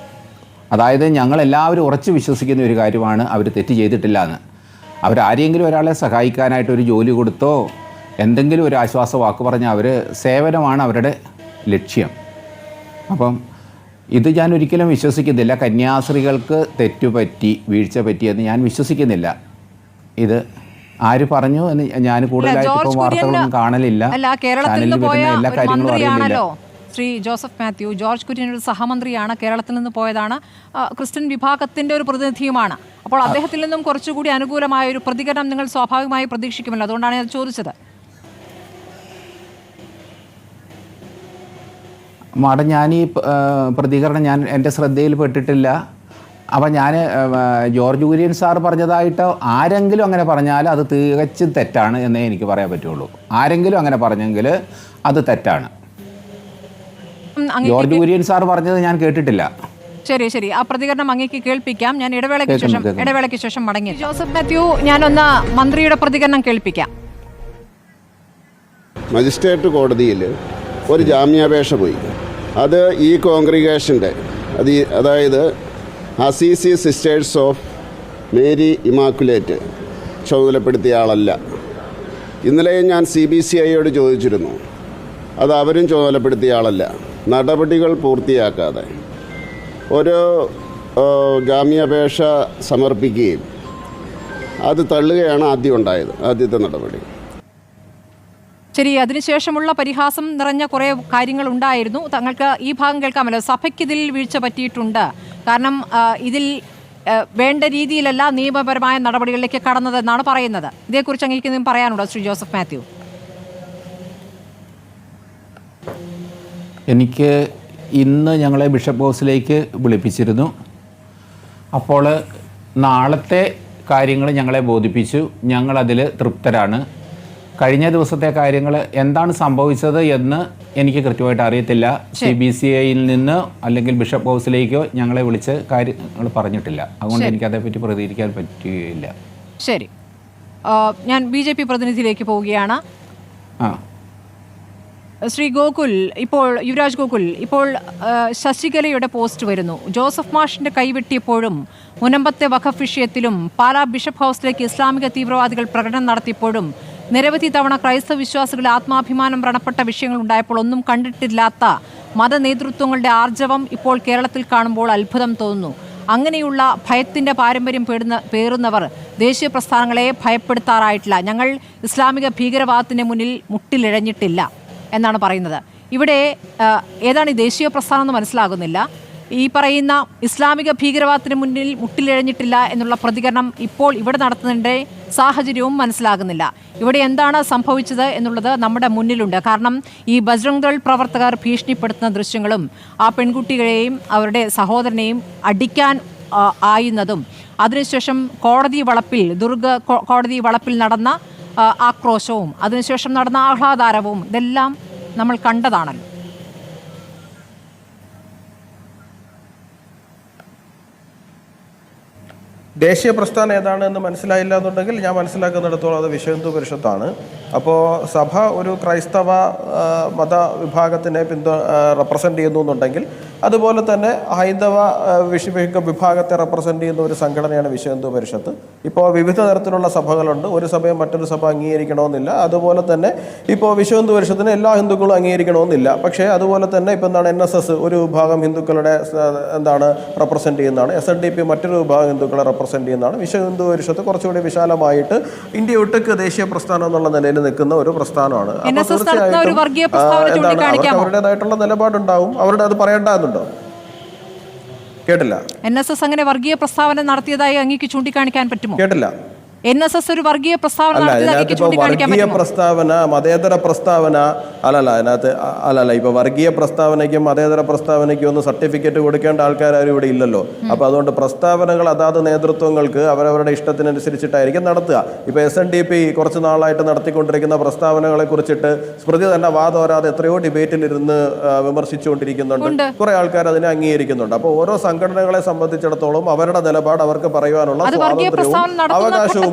അതായത് ഞങ്ങളെല്ലാവരും ഉറച്ചു വിശ്വസിക്കുന്ന ഒരു കാര്യമാണ് അവർ തെറ്റ് ചെയ്തിട്ടില്ല എന്ന്. അവരാരെങ്കിലും ഒരാളെ സഹായിക്കാനായിട്ട് ഒരു ജോലി കൊടുത്തോ എന്തെങ്കിലും ഒരു ആശ്വാസ വാക്ക് പറഞ്ഞാൽ അവർ സേവനമാണ് അവരുടെ ലക്ഷ്യം. അപ്പം ഇത് ഞാൻ ഒരിക്കലും വിശ്വസിക്കുന്നില്ല. കന്യാസ്ത്രീകൾക്ക് തെറ്റുപറ്റി വീഴ്ച പറ്റിയെന്ന് ഞാൻ വിശ്വസിക്കുന്നില്ല. ഇത് ആര് പറഞ്ഞു എന്ന് ഞാൻ കൂടുതലായിട്ട് ഇപ്പോൾ വാർത്തകളൊന്നും കാണലില്ല. ചാനലിൽ വരുന്ന എല്ലാ കാര്യങ്ങളും അറിയില്ല. ശ്രീ ജോസഫ് മാത്യു, ജോർജ് കുര്യൻ ഒരു സഹമന്ത്രിയാണ്, കേരളത്തിൽ നിന്ന് പോയതാണ്, ക്രിസ്ത്യൻ വിഭാഗത്തിന്റെ ഒരു പ്രതിനിധിയുമാണ്. അപ്പോൾ അദ്ദേഹത്തിൽ നിന്നും കുറച്ചുകൂടി അനുകൂലമായ ഒരു പ്രതികരണം നിങ്ങൾ സ്വാഭാവികമായി പ്രതീക്ഷിക്കുമല്ലോ, അതുകൊണ്ടാണ് ഞാൻ ചോദിച്ചത്. മാഡം, ഞാൻ ഈ പ്രതികരണം എൻ്റെ ശ്രദ്ധയിൽപ്പെട്ടിട്ടില്ല. അപ്പം ഞാൻ ജോർജ് കുര്യൻ സാർ പറഞ്ഞതായിട്ട് ആരെങ്കിലും അങ്ങനെ പറഞ്ഞാൽ അത് തികച്ചും തെറ്റാണ് എന്നേ എനിക്ക് പറയാൻ പറ്റുള്ളൂ. ആരെങ്കിലും അങ്ങനെ പറഞ്ഞെങ്കിൽ അത് തെറ്റാണ്. ജോർജ് കുര്യൻ സാർ പറഞ്ഞത് ഞാൻ കേട്ടിട്ടില്ല. ശരി ശരി, ആ പ്രതികരണം അങ്ങേക്ക് കേൾപ്പിക്കാം. ഞാൻ ഇടവേളയ്ക്ക് ശേഷം മടങ്ങി. ജോസഫ് മാത്യു, ഞാനൊന്ന് മന്ത്രിയുടെ പ്രതികരണം കേൾപ്പിക്കാം. മജിസ്ട്രേറ്റ് കോടതിയിൽ ഒരു ജാമ്യാപേക്ഷ പോയി. അത് ഈ കോൺഗ്രിഗേഷൻ്റെ അതായത് Assisi sisters of Mary Immaculate ചുമതലപ്പെടുത്തിയ ആളല്ല. ഇന്നലെയും ഞാൻ CBCIയോട് ചോദിച്ചിരുന്നു, അത് അവരും ചുമതലപ്പെടുത്തിയ ആളല്ല. നടപടികൾ പൂർത്തിയാക്കാതെ ഒരു ജാമ്യാപേക്ഷ സമർപ്പിക്കുകയും അത് തള്ളുകയാണ് ആദ്യത്തെ നടപടി. ശരി, അതിനുശേഷമുള്ള പരിഹാസം നിറഞ്ഞ കുറേ കാര്യങ്ങൾ ഉണ്ടായിരുന്നു. തങ്ങൾക്ക് ഈ ഭാഗം കേൾക്കാമല്ലോ. സഭയ്ക്ക് ഇതിൽ വീഴ്ച പറ്റിയിട്ടുണ്ട്, കാരണം ഇതിൽ വേണ്ട രീതിയിലല്ല നിയമപരമായ നടപടികളിലേക്ക് കടന്നതെന്നാണ് പറയുന്നത്. ഇതേക്കുറിച്ച് അങ്ങേക്ക് പറയാനുണ്ടോ ശ്രീ ജോസഫ് മാത്യു? എനിക്ക് ഇന്ന് ഞങ്ങളെ ബിഷപ്പ് ഹൗസിലേക്ക് വിളിപ്പിച്ചിരുന്നു. അപ്പോൾ നാളത്തെ കാര്യങ്ങൾ ഞങ്ങളെ ബോധിപ്പിച്ചു. ഞങ്ങളതിൽ തൃപ്തരാണ്. കഴിഞ്ഞ ദിവസത്തെ കാര്യങ്ങൾ എന്താണ് സംഭവിച്ചത് എന്ന് എനിക്ക് കൃത്യമായിട്ട് അറിയത്തില്ല. CBCIയിൽ നിന്ന് അല്ലെങ്കിൽ ബിഷപ്പ് ഹൗസിലേക്കോ ഞങ്ങളെ വിളിച്ച് കാര്യങ്ങൾ പറഞ്ഞിട്ടില്ല. അതുകൊണ്ട് എനിക്ക് അതേപ്പറ്റി പ്രതികരിക്കാൻ പറ്റുകയില്ല. ശരി, ഞാൻ BJP പ്രതിനിധിയിലേക്ക് പോവുകയാണ്. ശ്രീ ഗോകുൽ, ഇപ്പോൾ യുവരാജ് ഗോകുൽ, ഇപ്പോൾ ശശികലയുടെ പോസ്റ്റ് വരുന്നു. ജോസഫ് മാഷിന്റെ കൈവെട്ടിയപ്പോഴും മുനമ്പത്തെ വഖഫ് വിഷയത്തിലും പാലാ ബിഷപ്പ് ഹൗസിലേക്ക് ഇസ്ലാമിക തീവ്രവാദികൾ പ്രകടനം നടത്തിയപ്പോഴും നിരവധി തവണ ക്രൈസ്തവ വിശ്വാസികളുടെ ആത്മാഭിമാനം വ്രണപ്പെട്ട വിഷയങ്ങൾ ഉണ്ടായപ്പോൾ ഒന്നും കണ്ടിട്ടില്ലാത്ത മതനേതൃത്വങ്ങളുടെ ആർജവം ഇപ്പോൾ കേരളത്തിൽ കാണുമ്പോൾ അത്ഭുതം തോന്നുന്നു. അങ്ങനെയുള്ള ഭയത്തിൻ്റെ പാരമ്പര്യം പേറുന്നവർ ദേശീയ പ്രസ്ഥാനങ്ങളെ ഭയപ്പെടുത്താറായിട്ടില്ല. ഞങ്ങൾ ഇസ്ലാമിക ഭീകരവാദത്തിന് മുന്നിൽ മുട്ടിലിഴഞ്ഞിട്ടില്ല എന്നാണ് പറയുന്നത്. ഇവിടെ ഏതാണ് ഈ ദേശീയ പ്രസ്ഥാനം എന്ന് മനസ്സിലാകുന്നില്ല. ഈ പറയുന്ന ഇസ്ലാമിക ഭീകരവാദത്തിന് മുന്നിൽ മുട്ടിലിഴഞ്ഞിട്ടില്ല എന്നുള്ള പ്രതികരണം ഇപ്പോൾ ഇവിടെ നടത്തുന്നതിൻ്റെ സാഹചര്യവും മനസ്സിലാകുന്നില്ല. ഇവിടെ എന്താണ് സംഭവിച്ചത് എന്നുള്ളത് നമ്മുടെ മുന്നിലുണ്ട്. കാരണം ഈ ബജ്രംഗ് ദൾ പ്രവർത്തകർ ഭീഷണിപ്പെടുത്തുന്ന ദൃശ്യങ്ങളും ആ പെൺകുട്ടികളെയും അവരുടെ സഹോദരനെയും അടിക്കാൻ ആയുന്നതും അതിനുശേഷം കോടതി വളപ്പിൽ നടന്ന ആക്രോശവും അതിനുശേഷം നടന്ന ആഹ്ലാദാരവും ഇതെല്ലാം നമ്മൾ കണ്ടതാണല്ലോ. ദേശീയ പ്രസ്ഥാനം ഏതാണെന്ന് മനസ്സിലായില്ല എന്നുണ്ടെങ്കിൽ ഞാൻ മനസ്സിലാക്കുന്നിടത്തോളം അത് വിശ്വ ഹിന്ദു പരിഷത്താണ്. അപ്പോൾ സഭ ഒരു ക്രൈസ്തവ മതവിഭാഗത്തിനെ റെപ്രസെൻ്റ് ചെയ്യുന്നു എന്നുണ്ടെങ്കിൽ അതുപോലെ തന്നെ ഹൈന്ദവ വിഭാഗത്തെ റെപ്രസെൻ്റ് ചെയ്യുന്ന ഒരു സംഘടനയാണ് വിശ്വ ഹിന്ദു പരിഷത്ത്. ഇപ്പോൾ വിവിധ തരത്തിലുള്ള സഭകളുണ്ട്. ഒരു സഭയെ മറ്റൊരു സഭ അംഗീകരിക്കണമെന്നില്ല. അതുപോലെ തന്നെ ഇപ്പോൾ വിശ്വ ഹിന്ദു പരിഷത്തിന് എല്ലാ ഹിന്ദുക്കളും അംഗീകരിക്കണമെന്നില്ല. പക്ഷേ അതുപോലെ തന്നെ ഇപ്പോൾ എന്താണ് NSS ഒരു വിഭാഗം ഹിന്ദുക്കളുടെ റെപ്രസെൻ്റ് ചെയ്യുന്നതാണ്. SNDP മറ്റൊരു വിഭാഗം ഹിന്ദുക്കളെ റെപ്രസെൻ്റ് ചെയ്യുന്നതാണ്. വിശ്വ ഹിന്ദു പരിഷത്ത് കുറച്ചുകൂടി വിശാലമായിട്ട് ഇന്ത്യ ഒട്ടുക്ക് ദേശീയ പ്രസ്ഥാനം എന്നുള്ള നിലയിൽ നിൽക്കുന്ന ഒരു പ്രസ്ഥാനമാണ്. അപ്പോൾ തീർച്ചയായിട്ടും അവരുടേതായിട്ടുള്ള നിലപാടുണ്ടാവും. അവരുടെ അത് പറയേണ്ടതുണ്ടോ? കേട്ടില്ല. NSS അങ്ങനെ വർഗീയ പ്രസ്താവന നടത്തിയതായി അങ്ങേക്ക് ചൂണ്ടിക്കാണിക്കാൻ പറ്റുമോ? കേട്ടില്ല. NSS ഒരു വർഗീയ പ്രസ്താവന വർഗീയ പ്രസ്താവന മതേതര പ്രസ്താവന അല്ലല്ല ഇപ്പൊ വർഗീയ പ്രസ്താവനയ്ക്കും മതേതര പ്രസ്താവനയ്ക്കും ഒന്നും സർട്ടിഫിക്കറ്റ് കൊടുക്കേണ്ട ആൾക്കാരും ഇവിടെ ഇല്ലല്ലോ. അപ്പൊ അതുകൊണ്ട് പ്രസ്താവനകൾ അതാത് നേതൃത്വങ്ങൾക്ക് അവരവരുടെ ഇഷ്ടത്തിനനുസരിച്ചിട്ടായിരിക്കും നടത്തുക. ഇപ്പൊ SNDP കുറച്ച് നാളായിട്ട് നടത്തിക്കൊണ്ടിരിക്കുന്ന പ്രസ്താവനകളെ കുറിച്ചിട്ട് സ്മൃതി തന്നെ വാദോരാതെ എത്രയോ ഡിബേറ്റിലിരുന്ന് വിമർശിച്ചുകൊണ്ടിരിക്കുന്നുണ്ട്. കുറെ ആൾക്കാർ അതിനെ അംഗീകരിക്കുന്നുണ്ട്. അപ്പോൾ ഓരോ സംഘടനകളെ സംബന്ധിച്ചിടത്തോളം അവരുടെ നിലപാട് അവർക്ക് പറയുവാനുള്ള സ്വാതന്ത്ര്യവും അവകാശവും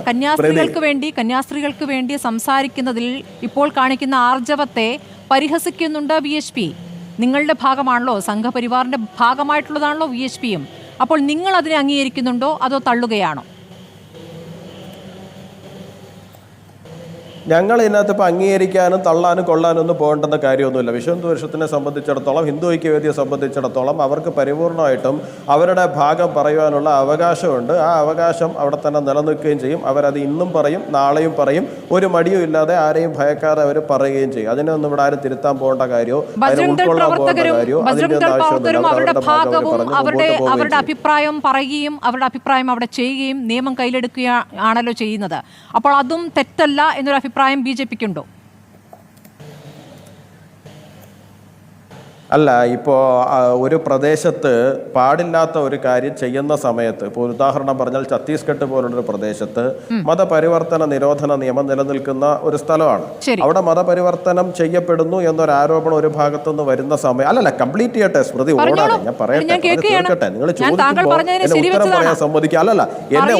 കന്യാസ്ത്രീകൾക്ക് വേണ്ടി സംസാരിക്കുന്നതിൽ ഇപ്പോൾ കാണിക്കുന്ന ആർജവത്തെ പരിഹസിക്കുന്നുണ്ട് VHP. നിങ്ങളുടെ ഭാഗമാണല്ലോ, സംഘപരിവാറിന്റെ ഭാഗമായിട്ടുള്ളതാണല്ലോ VHPയും. അപ്പോൾ നിങ്ങൾ അതിനെ അംഗീകരിക്കുന്നുണ്ടോ അതോ തള്ളുകയാണോ? ഞങ്ങൾ ഇതിനകത്ത് ഇപ്പോൾ അംഗീകരിക്കാനും തള്ളാനും കൊള്ളാനും ഒന്നും പോകേണ്ടെന്ന കാര്യമൊന്നുമില്ല. വിശ്വ ഹിന്ദു പരിഷത്തിനെ സംബന്ധിച്ചിടത്തോളം, ഹിന്ദു ഐക്യവേദിയെ സംബന്ധിച്ചിടത്തോളം അവർക്ക് പരിപൂർണമായിട്ടും അവരുടെ ഭാഗം പറയുവാനുള്ള അവകാശമുണ്ട്. ആ അവകാശം അവിടെ തന്നെ നിലനിൽക്കുകയും ചെയ്യും. അവരത് ഇന്നും പറയും, നാളെയും പറയും. ഒരു മടിയും ഇല്ലാതെ ആരെയും ഭയക്കാതെ അവർ പറയുകയും ചെയ്യും. അതിനൊന്നും ഇവിടെ ആരും തിരുത്താൻ പോകേണ്ട കാര്യമോ ഉൾക്കൊള്ളാൻ പോകേണ്ട കാര്യമോ അവരുടെ അഭിപ്രായം പറയുകയും അവരുടെ അഭിപ്രായം അവിടെ ചെയ്യുകയും നിയമം കയ്യിലെടുക്കുകയാണല്ലോ ചെയ്യുന്നത്. അപ്പോൾ അതും തെറ്റല്ല എന്നൊരു അഭിപ്രായം BJPക്കുണ്ടോ? അല്ല, ഇപ്പോൾ ഒരു പ്രദേശത്ത് പാടില്ലാത്ത ഒരു കാര്യം ചെയ്യുന്ന സമയത്ത്, ഇപ്പോൾ ഉദാഹരണം പറഞ്ഞാൽ ഛത്തീസ്ഗഡ് പോലുള്ളൊരു പ്രദേശത്ത് മതപരിവർത്തന നിരോധന നിയമം നിലനിൽക്കുന്ന ഒരു സ്ഥലമാണ്. അവിടെ മതപരിവർത്തനം ചെയ്യപ്പെടുന്നു എന്നൊരു ആരോപണം ഒരു ഭാഗത്തുനിന്ന് വരുന്ന സമയം, അല്ലല്ല കംപ്ലീറ്റ് ചെയ്യട്ടെ സ്മൃതി, ഓടാതെ ഞാൻ പറയട്ടെ, തീർക്കട്ടെ. നിങ്ങൾ ചോദിക്കുമ്പോൾ എന്നെ ഉത്തരം പറയാൻ സമ്മതിക്കുക, എന്നെ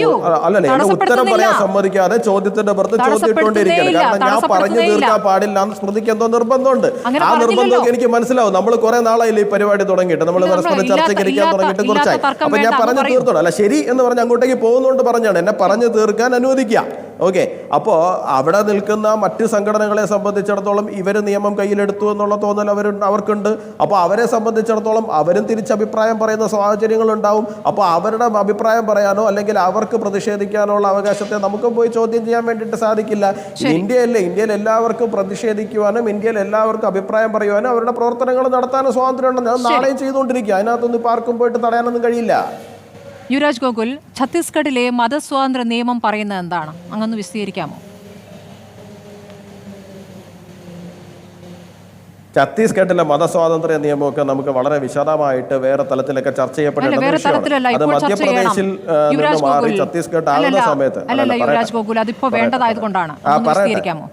ഉത്തരം പറയാൻ സമ്മതിക്കാതെ ചോദ്യത്തിന്റെ പുറത്ത് ചോദിച്ചുകൊണ്ടിരിക്കുകയാണ്. കാരണം ഞാൻ പറഞ്ഞു തീർക്കാൻ പാടില്ല എന്ന് സ്മൃതിക്ക് എന്തോ നിർബന്ധമുണ്ട്. ആ നിർബന്ധമൊക്കെ എനിക്ക് മനസ്സിലാവും. നമ്മൾ കുറെ നാളായില്ലേ ഈ പരിപാടി തുടങ്ങിയിട്ട്, നമ്മൾ പരസ്പരം ചർച്ചയ്ക്ക് ഇരിക്കാൻ തുടങ്ങിയിട്ട് കുറച്ചായി. അപ്പൊ ഞാൻ പറഞ്ഞു തീർത്തോളൂ. അല്ല ശരി എന്ന് പറഞ്ഞ് അങ്ങോട്ടേക്ക് പോകുന്നതുകൊണ്ട് പറഞ്ഞാണ്, എന്നെ പറഞ്ഞു തീർക്കാൻ അനുവദിക്കുക. ഓക്കെ, അപ്പോൾ അവിടെ നിൽക്കുന്ന മറ്റ് സംഘടനകളെ സംബന്ധിച്ചിടത്തോളം ഇവർ നിയമം കയ്യിലെടുത്തു എന്നുള്ള തോന്നൽ അവർക്കുണ്ട്. അപ്പോൾ അവരെ സംബന്ധിച്ചിടത്തോളം അവരും തിരിച്ചഭിപ്രായം പറയുന്ന സാഹചര്യങ്ങളുണ്ടാവും. അപ്പോൾ അവരുടെ അഭിപ്രായം പറയാനോ അല്ലെങ്കിൽ അവർക്ക് പ്രതിഷേധിക്കാനോ ഉള്ള അവകാശത്തെ നമുക്ക് പോയി ചോദ്യം ചെയ്യാൻ വേണ്ടിയിട്ട് സാധിക്കില്ല. ഇന്ത്യയിൽ എല്ലാവർക്കും പ്രതിഷേധിക്കുവാനും ഇന്ത്യയിൽ എല്ലാവർക്കും അഭിപ്രായം പറയുവാനും അവരുടെ പ്രവർത്തനങ്ങൾ നടത്താനും സ്വാതന്ത്ര്യമുണ്ടെന്ന് അത് നാളെയും ചെയ്തുകൊണ്ടിരിക്കുക. അതിനകത്തൊന്നും ഇപ്പോൾ ആർക്കും പോയിട്ട് തടയാനൊന്നും കഴിയില്ല. യുവരാജ് ഗോകുൽ, ഛത്തീസ്ഗഡിലെ മതസ്വാതന്ത്ര്യ നിയമം പറയുന്നത് എന്താണ്? അങ്ങൊന്ന് വിശദീകരിക്കാമോ? ഛത്തീസ്ഗഡിലെ മതസ്വാതന്ത്ര്യ നിയമമൊക്കെ നമുക്ക് വളരെ വിശദമായിട്ട് വേറെ തലത്തിലൊക്കെ ചർച്ച ചെയ്യപ്പെടേണ്ട വിഷയമാണ്. അത് മധ്യപ്രദേശിൽ നിന്ന് മാറി ഛത്തീസ്ഗഡ് ആകുന്ന സമയത്ത് യുവരാജ് ഗോകുൽ അതിപ്പോ വേണ്ടതായതുകൊണ്ടാണ്. വിശദീകരിക്കാമോ?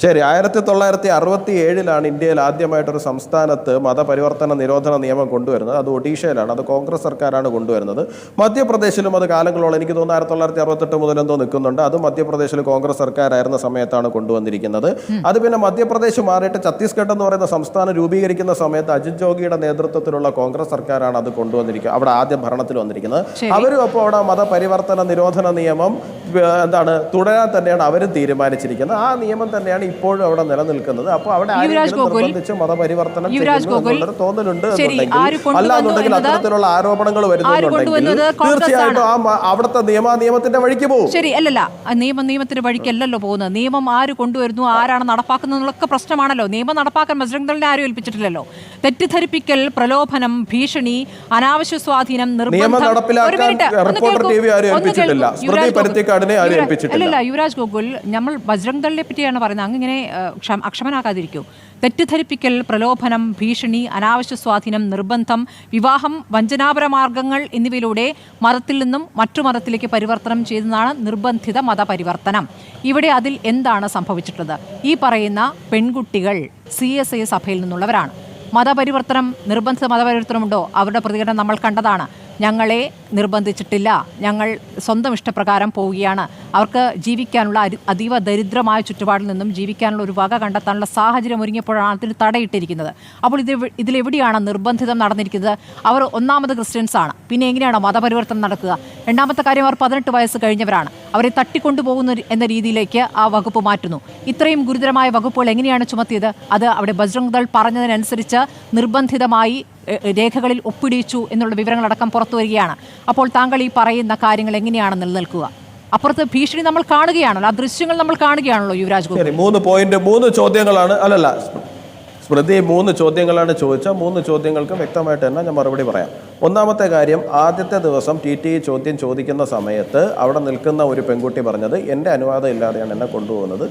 ശരി, 1967 ഇന്ത്യയിൽ ആദ്യമായിട്ടൊരു സംസ്ഥാനത്ത് മതപരിവർത്തന നിരോധന നിയമം കൊണ്ടുവരുന്നത്. അത് ഒഡീഷയിലാണ്, അത് കോൺഗ്രസ് സർക്കാരാണ് കൊണ്ടുവരുന്നത്. മധ്യപ്രദേശിലും അത് കാലങ്ങളോളം, എനിക്ക് തോന്നുന്നു 1968 മുതൽ എന്തോ നിൽക്കുന്നുണ്ട്. അത് മധ്യപ്രദേശിൽ കോൺഗ്രസ് സർക്കാരായിരുന്ന സമയത്താണ് കൊണ്ടുവന്നിരിക്കുന്നത്. അത് പിന്നെ മധ്യപ്രദേശ് മാറിയിട്ട് ഛത്തീസ്ഗഡ് എന്ന് പറയുന്ന സംസ്ഥാനം രൂപീകരിക്കുന്ന സമയത്ത് അജിത് ജോഗിയുടെ നേതൃത്വത്തിലുള്ള കോൺഗ്രസ് സർക്കാരാണ് അത് കൊണ്ടുവന്നിരിക്കുന്നത്, അവിടെ ആദ്യം ഭരണത്തിൽ വന്നിരിക്കുന്നത്. അവരും അപ്പോൾ അവിടെ മതപരിവർത്തന നിരോധന നിയമം തുടരാൻ തന്നെയാണ് അവരും തീരുമാനിച്ചിരിക്കുന്നത്. ആ നിയമം തന്നെയാണ് ഇപ്പോഴും അവിടെ നിലനിൽക്കുന്നത്. അപ്പോൾ അവിടെ നിർബന്ധിച്ച് മതപരിവർത്തനം ചെയ്യുന്നു തോന്നലുണ്ട് എന്നുണ്ടെങ്കിൽ, അല്ലാന്നുണ്ടെങ്കിൽ അത്തരത്തിലുള്ള ആരോപണങ്ങൾ വരുന്നുണ്ടെങ്കിൽ തീർച്ചയായിട്ടും അവിടുത്തെ നിയമത്തിന്റെ വഴിക്ക് പോകും. ശരി, അല്ലല്ല, നിയമത്തിന്റെ വഴിക്കല്ലല്ലോ പോകുന്നത്. നിയമം ആര് കൊണ്ടുവരുന്നു, ആരാണ് നടപ്പാക്കുന്നതൊക്കെ പ്രശ്നമാണല്ലോ. നിയമം നടപ്പാക്കാൻ ബജ്രംഗ് ദളിനെ ആരും ഏൽപ്പിച്ചിട്ടില്ലല്ലോ. തെറ്റിദ്ധരിപ്പിക്കൽ, പ്രലോഭനം, ഭീഷണി, അനാവശ്യ സ്വാധീനം, നിയമം നടപ്പിലാക്കാൻ റിപ്പോർട്ടർ TV ആരും ഏൽപ്പിച്ചിട്ടില്ല. സ്മൃതി പരുത്തിക്കാടിനെ ആരും ഏൽപ്പിച്ചിട്ടില്ല. അല്ലല്ല യുവരാജ് ഗോകുൽ, നമ്മൾ ബജ്രംഗ് ദളിനെ പറ്റിയാണ് പറയുന്നത്. ഇങ്ങനെ അക്ഷമനാക്കാതിരിക്കൂ. തെറ്റിദ്ധരിപ്പിക്കൽ, പ്രലോഭനം, ഭീഷണി, അനാവശ്യ സ്വാധീനം, നിർബന്ധം, വിവാഹം, വഞ്ചനാപര മാർഗങ്ങൾ എന്നിവയിലൂടെ മതത്തിൽ നിന്നും മറ്റു മതത്തിലേക്ക് പരിവർത്തനം ചെയ്യുന്നതാണ് നിർബന്ധിത മതപരിവർത്തനം. ഇവിടെ അതിൽ എന്താണ് സംഭവിച്ചിട്ടുള്ളത്? ഈ പറയുന്ന പെൺകുട്ടികൾ CSI സഭയിൽ നിന്നുള്ളവരാണ്. മതപരിവർത്തനം, നിർബന്ധിത മതപരിവർത്തനമുണ്ടോ? അവരുടെ പ്രതികരണം നമ്മൾ കണ്ടതാണ്. ഞങ്ങളെ നിർബന്ധിച്ചിട്ടില്ല, ഞങ്ങൾ സ്വന്തം ഇഷ്ടപ്രകാരം പോവുകയാണ്. അവർക്ക് ജീവിക്കാനുള്ള അതീവ ദരിദ്രമായ ചുറ്റുപാടിൽ നിന്നും ജീവിക്കാനുള്ള ഒരു വക കണ്ടെത്താനുള്ള സാഹചര്യം ഒരുങ്ങിയപ്പോഴാണ് അതിന് തടയിട്ടിരിക്കുന്നത്. അപ്പോൾ ഇതിലെവിടെയാണ് നിർബന്ധിതം നടന്നിരിക്കുന്നത്? അവർ ഒന്നാമത് ക്രിസ്ത്യൻസ് ആണ്, പിന്നെ എങ്ങനെയാണ് മതപരിവർത്തനം നടക്കുക? രണ്ടാമത്തെ കാര്യം, അവർ 18 വയസ്സ് കഴിഞ്ഞവരാണ്. അവരെ തട്ടിക്കൊണ്ടുപോകുന്ന എന്ന രീതിയിലേക്ക് ആ വകുപ്പ് മാറ്റുന്നു. ഇത്രയും ഗുരുതരമായ വകുപ്പുകൾ എങ്ങനെയാണ് ചുമത്തിയത്? അത് അവിടെ ബജ്രംഗ് ദൾ പറഞ്ഞതിനനുസരിച്ച് നിർബന്ധിതമായി രേഖകളിൽ ഒപ്പിടിച്ചു എന്നുള്ള വിവരങ്ങളടക്കം പുറത്തു വരികയാണ്. അപ്പോൾ താങ്കൾ ഈ പറയുന്ന കാര്യങ്ങൾ എങ്ങനെയാണ് നിലനിൽക്കുക? അപ്പുറത്ത് ഭീഷണി നമ്മൾ കാണുകയാണല്ലോ, ആ ദൃശ്യങ്ങൾ നമ്മൾ കാണുകയാണല്ലോ യുവരാജ് ഗോകുൽ. 3 ചോദ്യങ്ങളാണ്, അല്ലല്ല സ്മൃതി 3 ചോദ്യങ്ങളാണ് ചോദിച്ചാൽ 3 ചോദ്യങ്ങൾക്ക് വ്യക്തമായിട്ട് തന്നെ ഞാൻ മറുപടി പറയാം. ഒന്നാമത്തെ കാര്യം, ആദ്യത്തെ ദിവസം TTE ചോദ്യം ചോദിക്കുന്ന സമയത്ത് അവിടെ നിൽക്കുന്ന ഒരു പെൺകുട്ടി പറഞ്ഞത് എൻ്റെ അനുവാദം ഇല്ലാതെയാണ് എന്നെ കൊണ്ടുപോകുന്നത്,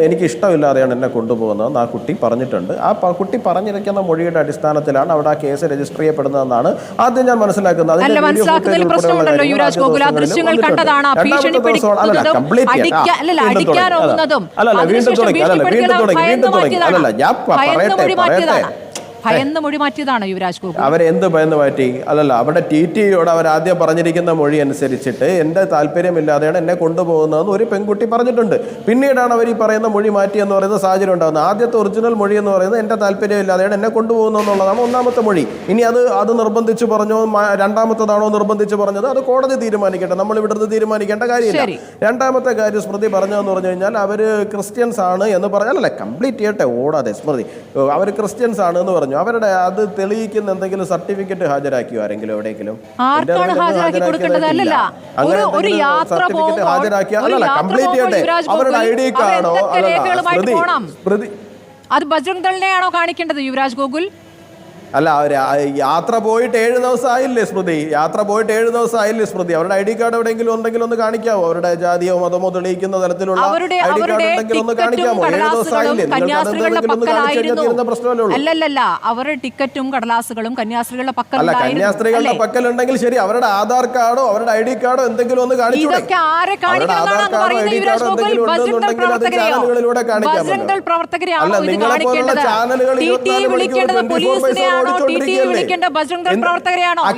എനിക്ക് ഇഷ്ടമില്ലാതെയാണ് എന്നെ കൊണ്ടുപോകുന്നതെന്ന് ആ കുട്ടി പറഞ്ഞിട്ടുണ്ട്. ആ കുട്ടി പറഞ്ഞിരിക്കുന്ന മൊഴിയുടെ അടിസ്ഥാനത്തിലാണ് അവിടെ ആ കേസ് രജിസ്റ്റർ ചെയ്യപ്പെടുന്നതെന്നതാണ് ആദ്യം ഞാൻ മനസ്സിലാക്കുന്നത്. ഭയന്ന് മൊഴി മാറ്റിയതാണ് യുവരാജ് ഗോകുൽ. അവരെന്ത് ഭയന്ന് മാറ്റി? അല്ലല്ല, അവിടെ TTയോട് അവർ ആദ്യം പറഞ്ഞിരിക്കുന്ന മൊഴി അനുസരിച്ചിട്ട് എൻ്റെ താല്പര്യമില്ലാതെയാണ് എന്നെ കൊണ്ടുപോകുന്നതെന്ന് ഒരു പെൺകുട്ടി പറഞ്ഞിട്ടുണ്ട്. പിന്നീടാണ് അവർ ഈ പറയുന്ന മൊഴി മാറ്റി എന്ന് പറയുന്ന സാഹചര്യം ഉണ്ടാകുന്നത്. ആദ്യത്തെ ഒറിജിനൽ മൊഴി എന്ന് പറയുന്നത് എൻ്റെ താല്പര്യമില്ലാതെയാണ് എന്നെ കൊണ്ടുപോകുന്നതെന്നുള്ളതാണ് ഒന്നാമത്തെ മൊഴി. ഇനി അത് നിർബന്ധിച്ച് പറഞ്ഞോ, രണ്ടാമത്തതാണോ നിർബന്ധിച്ച് പറഞ്ഞത്, അത് കോടതി തീരുമാനിക്കട്ടെ, നമ്മൾ ഇവിടുന്ന് തീരുമാനിക്കേണ്ട കാര്യമില്ല. രണ്ടാമത്തെ കാര്യം സ്മൃതി പറഞ്ഞതെന്ന് പറഞ്ഞു കഴിഞ്ഞാൽ അവർ ക്രിസ്ത്യൻസ് ആണ് എന്ന് പറഞ്ഞാലല്ലേ, കംപ്ലീറ്റ് ചെയ്യട്ടെ, ഓടാതെ സ്മൃതി. അവർ ക്രിസ്ത്യൻസ് ആണ് എന്ന് പറഞ്ഞു. അവരുടെ അത് തെളിയിക്കുന്ന എന്തെങ്കിലും സർട്ടിഫിക്കറ്റ് ഹാജരാക്കിയോ ആരെങ്കിലും എവിടെയെങ്കിലും? സർട്ടിഫിക്കറ്റ് ഹാജരാക്കിയ കംപ്ലീറ്റ് ചെയ്യട്ടെ. അവരുടെ ID കാർഡോ സ്മൃതി അത് ബജ്രംഗ് ദളിനെയാണോ കാണിക്കേണ്ടത് യുവരാജ് ഗോകുൽ? അല്ല, യാത്ര പോയിട്ട് 7 ദിവസം ആയില്ലേ സ്മൃതി? അവരുടെ ID കാർഡ് എവിടെയെങ്കിലും ഉണ്ടെങ്കിൽ ഒന്ന് കാണിക്കാമോ? അവരുടെ ജാതിയോ മതമോ തെളിയിക്കുന്ന തരത്തിലുള്ള ID കാർഡ് ഉണ്ടെങ്കിൽ ഒന്ന് കാണിക്കാമോ? 7 ദിവസം ആയില്ലേ? അല്ലല്ല, അവരുടെ ടിക്കറ്റും കടലാസുകളും കന്യാസ്ത്രീകളുടെ കന്യാസ്ത്രീകളുടെ പക്കലുണ്ടെങ്കിൽ ശരി, അവരുടെ ആധാർ കാർഡോ അവരുടെ ID കാർഡോ എന്തെങ്കിലും ഒന്ന് കാണിച്ചു. നിങ്ങളെപ്പോലുള്ള ചാനലുകൾ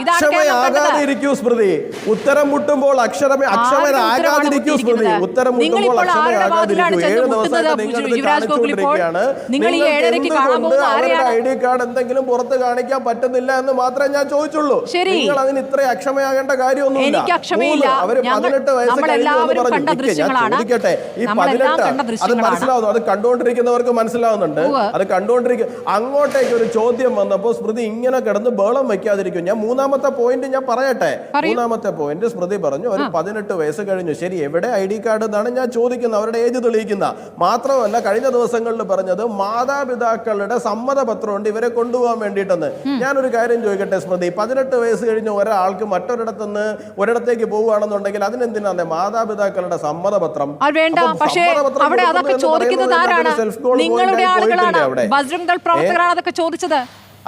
അക്ഷമയാകാതിരിക്കൂ സ്മൃതി. ഉത്തരം മുട്ടുമ്പോൾ അക്ഷമരാകാതിരിക്കൂ സ്മൃതി. ഉത്തരം മുട്ടുമ്പോൾ അക്ഷമയാകാതിരിക്കൂ. 7 ദിവസമായിട്ട് നിങ്ങൾ അവരുടെ ID കാർഡ് എന്തെങ്കിലും പുറത്ത് കാണിക്കാൻ പറ്റുന്നില്ല എന്ന് മാത്രമേ ഞാൻ ചോദിച്ചുള്ളൂ. നിങ്ങൾ അതിന് ഇത്ര അക്ഷമയാകേണ്ട കാര്യമൊന്നുമില്ല. അവര് 18 വയസ്സ് കഴിഞ്ഞു എന്ന് പറഞ്ഞു. ഞാൻ ചോദിക്കട്ടെ, ഈ 18 അത് മനസ്സിലാവുന്നു, അത് കണ്ടുകൊണ്ടിരിക്കുന്നവർക്ക് മനസ്സിലാവുന്നുണ്ട്. അത് കണ്ടുകൊണ്ടിരിക്കും. അങ്ങോട്ടേക്ക് ഒരു ചോദ്യം വന്നപ്പോൾ സ്മൃതി ഇങ്ങനെ കിടന്ന് ബേളം വെക്കാതിരിക്കും. ഞാൻ മൂന്നാമത്തെ പോയിന്റ് ഞാൻ പറയട്ടെ. മൂന്നാമത്തെ പോയിന്റ് സ്മൃതി പറഞ്ഞു ഒരു 18 വയസ്സ് കഴിഞ്ഞു. ശരി, എവിടെ ID കാർഡ് എന്നാണ് ഞാൻ ചോദിക്കുന്നത്, അവരുടെ ഏജ് തെളിയിക്കുന്ന. മാത്രമല്ല കഴിഞ്ഞ ദിവസങ്ങളിൽ പറഞ്ഞത് മാതാപിതാക്കളുടെ സമ്മതപത്രമുണ്ട് ഇവരെ കൊണ്ടുപോകാൻ വേണ്ടിയിട്ടെന്ന്. ഞാനൊരു കാര്യം ചോദിക്കട്ടെ സ്മൃതി, 18 വയസ്സ് കഴിഞ്ഞ ഒരാൾക്ക് മറ്റൊരിടത്തുനിന്ന് ഒരിടത്തേക്ക് പോവുകയാണെന്നുണ്ടെങ്കിൽ അതിനെന്തിനാണ് മാതാപിതാക്കളുടെ സമ്മതപത്രം?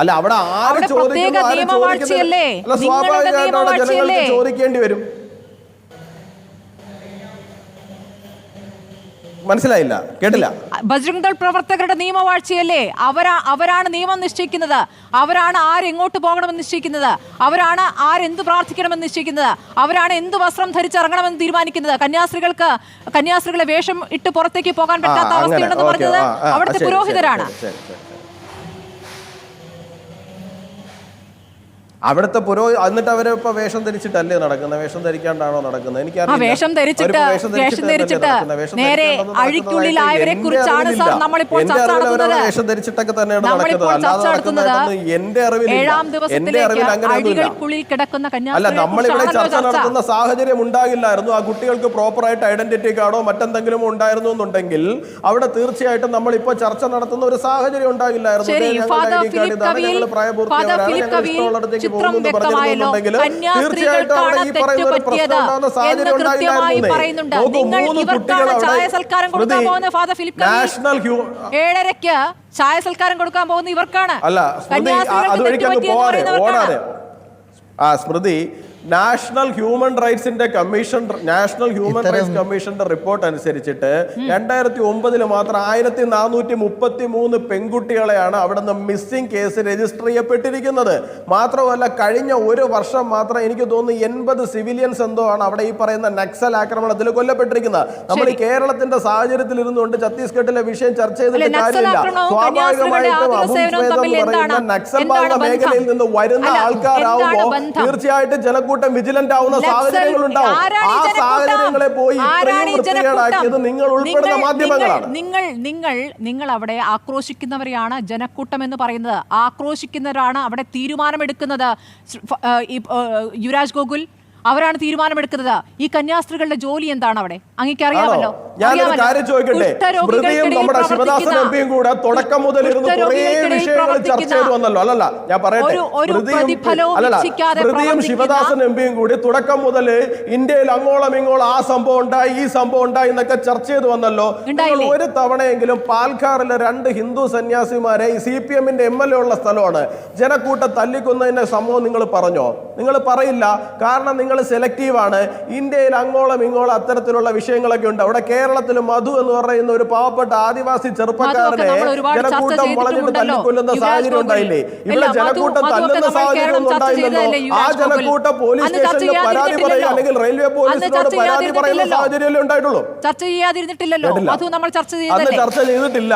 അല്ല, അവിടെ ആര് സ്വാഭാവികമായിട്ട് ചോദിക്കേണ്ടി വരും. മനസ്സിലായില്ല, കേട്ടില്ല. ബജ്രംഗ് ദൾ പ്രവർത്തകരുടെ നിയമവാഴ്ചയല്ലേ? അവരാണ് നിയമം നിശ്ചയിക്കുന്നത്. അവരാണ് ആരെങ്ങോട്ട് പോകണമെന്ന് നിശ്ചയിക്കുന്നത്. അവരാണ് ആരെന്ത് പ്രാർത്ഥിക്കണമെന്ന് നിശ്ചയിക്കുന്നത്. അവരാണ് എന്ത് വസ്ത്രം ധരിച്ചിറങ്ങണമെന്ന് തീരുമാനിക്കുന്നത്. കന്യാസ്ത്രീകളെ വേഷം ഇട്ട് പുറത്തേക്ക് പോകാൻ പറ്റാത്ത അവസ്ഥയുണ്ടെന്ന് പറഞ്ഞത് അവിടുത്തെ പുരോഹിതരാണ്. അവിടുത്തെ എന്നിട്ട് അവരെ ഇപ്പൊ വേഷം ധരിച്ചിട്ടല്ലേ നടക്കുന്നത്? വേഷം ധരിക്കാണ്ടാണോ നടക്കുന്നത്? എനിക്കറിയാം. വേഷം ധരിച്ചിട്ട് നേരെ അഴിക്കുള്ളിലായവരെ കുറിച്ചാണ് നമ്മളിപ്പോൾ ചർച്ച നടത്തുന്നത്. വേഷം ധരിച്ചിട്ടൊക്കെ തന്നെയാണ് നടക്കുന്നത്. എന്റെ അറിവിൽ അഴികൾക്കുള്ളിൽ കിടക്കുന്ന അല്ല, നമ്മളിവിടെ ചർച്ച നടത്തുന്ന സാഹചര്യം ഉണ്ടാകില്ലായിരുന്നു. ആ കുട്ടികൾക്ക് പ്രോപ്പറായിട്ട് ഐഡന്റിറ്റി കാർഡോ മറ്റെന്തെങ്കിലും ഉണ്ടായിരുന്നു എന്നുണ്ടെങ്കിൽ അവിടെ തീർച്ചയായിട്ടും നമ്മളിപ്പോ ചർച്ച നടത്തുന്ന ഒരു സാഹചര്യം ഉണ്ടാകില്ലായിരുന്നു. പ്രായപൂർത്തിയായ വ്യക്തമായല്ലോ, കന്യാസ്ത്രീകൾക്കാണ് തെറ്റുപറ്റിയത് എന്ന് കൃത്യമായി പറയുന്നുണ്ട്. നിങ്ങൾ ഇവർക്കാണ് ചായ സൽക്കാരം കൊടുക്കാൻ പോകുന്ന ഫാദർ ഫിലിപ്പ് കവി 7:30 ചായ സൽക്കാരം കൊടുക്കാൻ പോകുന്ന ഇവർക്കാണ്. സ്മൃതി, നാഷണൽ ഹ്യൂമൻ റൈറ്റ്സ് കമ്മീഷന്റെ റിപ്പോർട്ട് അനുസരിച്ചിട്ട് 2009 മാത്രം 1433 പെൺകുട്ടികളെയാണ് അവിടെ നിന്ന് മിസ്സിംഗ് കേസ് രജിസ്റ്റർ ചെയ്യപ്പെട്ടിരിക്കുന്നത്. മാത്രമല്ല കഴിഞ്ഞ ഒരു വർഷം മാത്രം എനിക്ക് തോന്നുന്നു 80 സിവിലിയൻസ് എന്തോ ആണ് അവിടെ ഈ പറയുന്ന നക്സൽ ആക്രമണത്തിൽ കൊല്ലപ്പെട്ടിരിക്കുന്നത്. നമ്മൾ ഈ കേരളത്തിന്റെ സാഹചര്യത്തിൽ ഇരുന്നുകൊണ്ട് ഛത്തീസ്ഗഡിലെ വിഷയം ചർച്ച ചെയ്തിട്ട് കാര്യമില്ല. സ്വാഭാവികമായിട്ടും പറയുന്ന നക്സൽ ബാധ മേഖലയിൽ നിന്ന് വരുന്ന ആൾക്കാരാവുമ്പോൾ തീർച്ചയായിട്ടും ജനക്കൂട്ടം വിജിലന്റ് ആവുന്ന സാഹചര്യങ്ങൾ ഉണ്ടാവും. ആ സാഹചര്യങ്ങളെ പോയി ഇത്രയും വൃത്തികേടാക്കിയത് നിങ്ങൾ ഉൾപ്പെടുന്ന മാധ്യമങ്ങളാണ്. നിങ്ങൾ അവിടെ ആക്രോശിക്കുന്നവരെയാണ് ജനക്കൂട്ടം എന്ന് പറയുന്നത്. ആക്രോശിക്കുന്നവരാണ് അവിടെ തീരുമാനമെടുക്കുന്നത്. യുവരാജ് ഗോകുൽ, അവരാണ് തീരുമാനമെടുക്കുന്നത്. ഈ കന്യാസ്ത്രീകളുടെ ജോലി എന്താണ് അവിടെ? അങ്ങേക്കറിയാമല്ലോ. ഞാനൊരു കാര്യം ചോദിക്കട്ടെ, സ്മൃതിയും നമ്മുടെ ശിവദാസൻ എംപിയും കൂടെ തുടക്കം മുതൽ ഇരുന്ന് കുറേ വിഷയങ്ങൾ ചർച്ച ചെയ്തു വന്നല്ലോ. അല്ലല്ല, ഞാൻ പറയട്ടെ, സ്മൃതിയും ശിവദാസൻ എംപിയും കൂടി തുടക്കം മുതൽ ഇന്ത്യയിൽ അങ്ങോളം ഇങ്ങോളം ആ സംഭവം ഉണ്ടായി, ഈ സംഭവം ഉണ്ടായി എന്നൊക്കെ ചർച്ച ചെയ്തു വന്നല്ലോ. ഒരു തവണയെങ്കിലും പാൽക്കാറിലെ 2 ഹിന്ദു സന്യാസിമാരെ CPM-ന്റെ MLA ഉള്ള സ്ഥലമാണ് ജനക്കൂട്ടം തല്ലിക്കൊന്നതിന്റെ സംഭവം നിങ്ങൾ പറഞ്ഞോ? നിങ്ങൾ പറയില്ല. കാരണം നിങ്ങൾ സെലക്റ്റീവ് ആണ്. ഇന്ത്യയിൽ അങ്ങോളം ഇങ്ങോളം അത്തരത്തിലുള്ള വിഷയങ്ങളൊക്കെ ഉണ്ട്. അവിടെ കേരളത്തിൽ മധു എന്ന് പറയുന്ന ഒരു പാവപ്പെട്ട ആദിവാസി ചെറുപ്പക്കാരനെ ജനക്കൂട്ടം വളഞ്ഞിട്ട് തല്ലിക്കൊല്ലുന്ന സാഹചര്യം ഉണ്ടായില്ലേ? ഇവിടെ ജനക്കൂട്ടം തല്ലുന്ന സാഹചര്യം ഒന്നും ഉണ്ടായില്ലല്ലോ. ആ ജനക്കൂട്ടം പോലീസ് സ്റ്റേഷനിൽ പരാതി പറയുക അല്ലെങ്കിൽ റെയിൽവേ പോലീസിനോട് പരാതി പറയുന്ന സാഹചര്യമല്ലേ ഉണ്ടായിട്ടുള്ളൂ. ചർച്ച ചെയ്യാതിരുന്നിട്ടില്ലല്ലോ. അത് നമ്മൾ ചർച്ച അന്ന് ചർച്ച ചെയ്തിട്ടില്ല.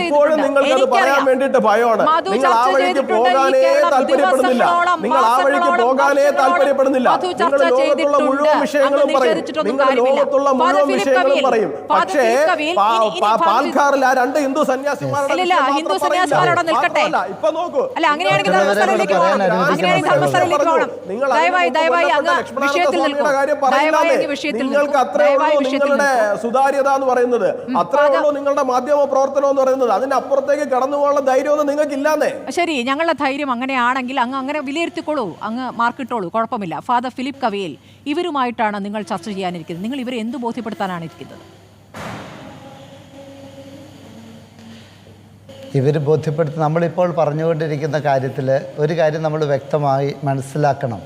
ഇപ്പോഴും നിങ്ങൾക്കത് പറയാൻ വേണ്ടിയിട്ട് ഭയമാണ്. നിങ്ങൾ ആ വഴിക്ക് പോകാനേ താല്പര്യപ്പെടുന്നില്ല. നിങ്ങൾ ലോകത്തുള്ള മുഴുവൻ വിഷയങ്ങളും പറയും. നിങ്ങൾ ലോകത്തുള്ള മുഴുവൻ വിഷയങ്ങളും പറയും. പക്ഷേ പാൽക്കാറിൽ ആ 2 ഹിന്ദു സന്യാസിമാരുടെ നിൽക്കട്ടെ. ഇപ്പൊ നോക്കൂ, നിങ്ങൾ നിങ്ങൾക്ക് അത്രേ ഉള്ളൂ നിങ്ങളുടെ സുതാര്യത എന്ന് പറയുന്നത്, അത്രേ ഉള്ളൂ നിങ്ങളുടെ മാധ്യമ പ്രവർത്തനം എന്ന് പറയുന്നത്. അതിനപ്പുറത്തേക്ക് കടന്നു പോകാനുള്ള ധൈര്യമൊന്നും നിങ്ങൾക്ക് ഇല്ലാന്നേ. ശരി, ഞങ്ങളുടെ ധൈര്യം അങ്ങനെയാണെങ്കിൽ അങ്ങ് അങ്ങനെ വിലയിരുത്തിക്കോളൂ, അങ്ങ് മാർക്കിട്ടോളൂ, കുഴപ്പമില്ല. ഫാദർ ഫിലിപ്പ് കവിയേൽ, ഇവരുമായിട്ടാണ് നിങ്ങൾ ചർച്ച ചെയ്യാനിരിക്കുന്നത്. നിങ്ങൾ ഇവരെ എന്ത് ബോധ്യപ്പെടുത്താനാണ് ഇരിക്കുന്നത്? ഇവർ ബോധ്യപ്പെടുത്തി നമ്മളിപ്പോൾ പറഞ്ഞുകൊണ്ടിരിക്കുന്ന കാര്യത്തിൽ ഒരു കാര്യം നമ്മൾ വ്യക്തമായി മനസ്സിലാക്കണം.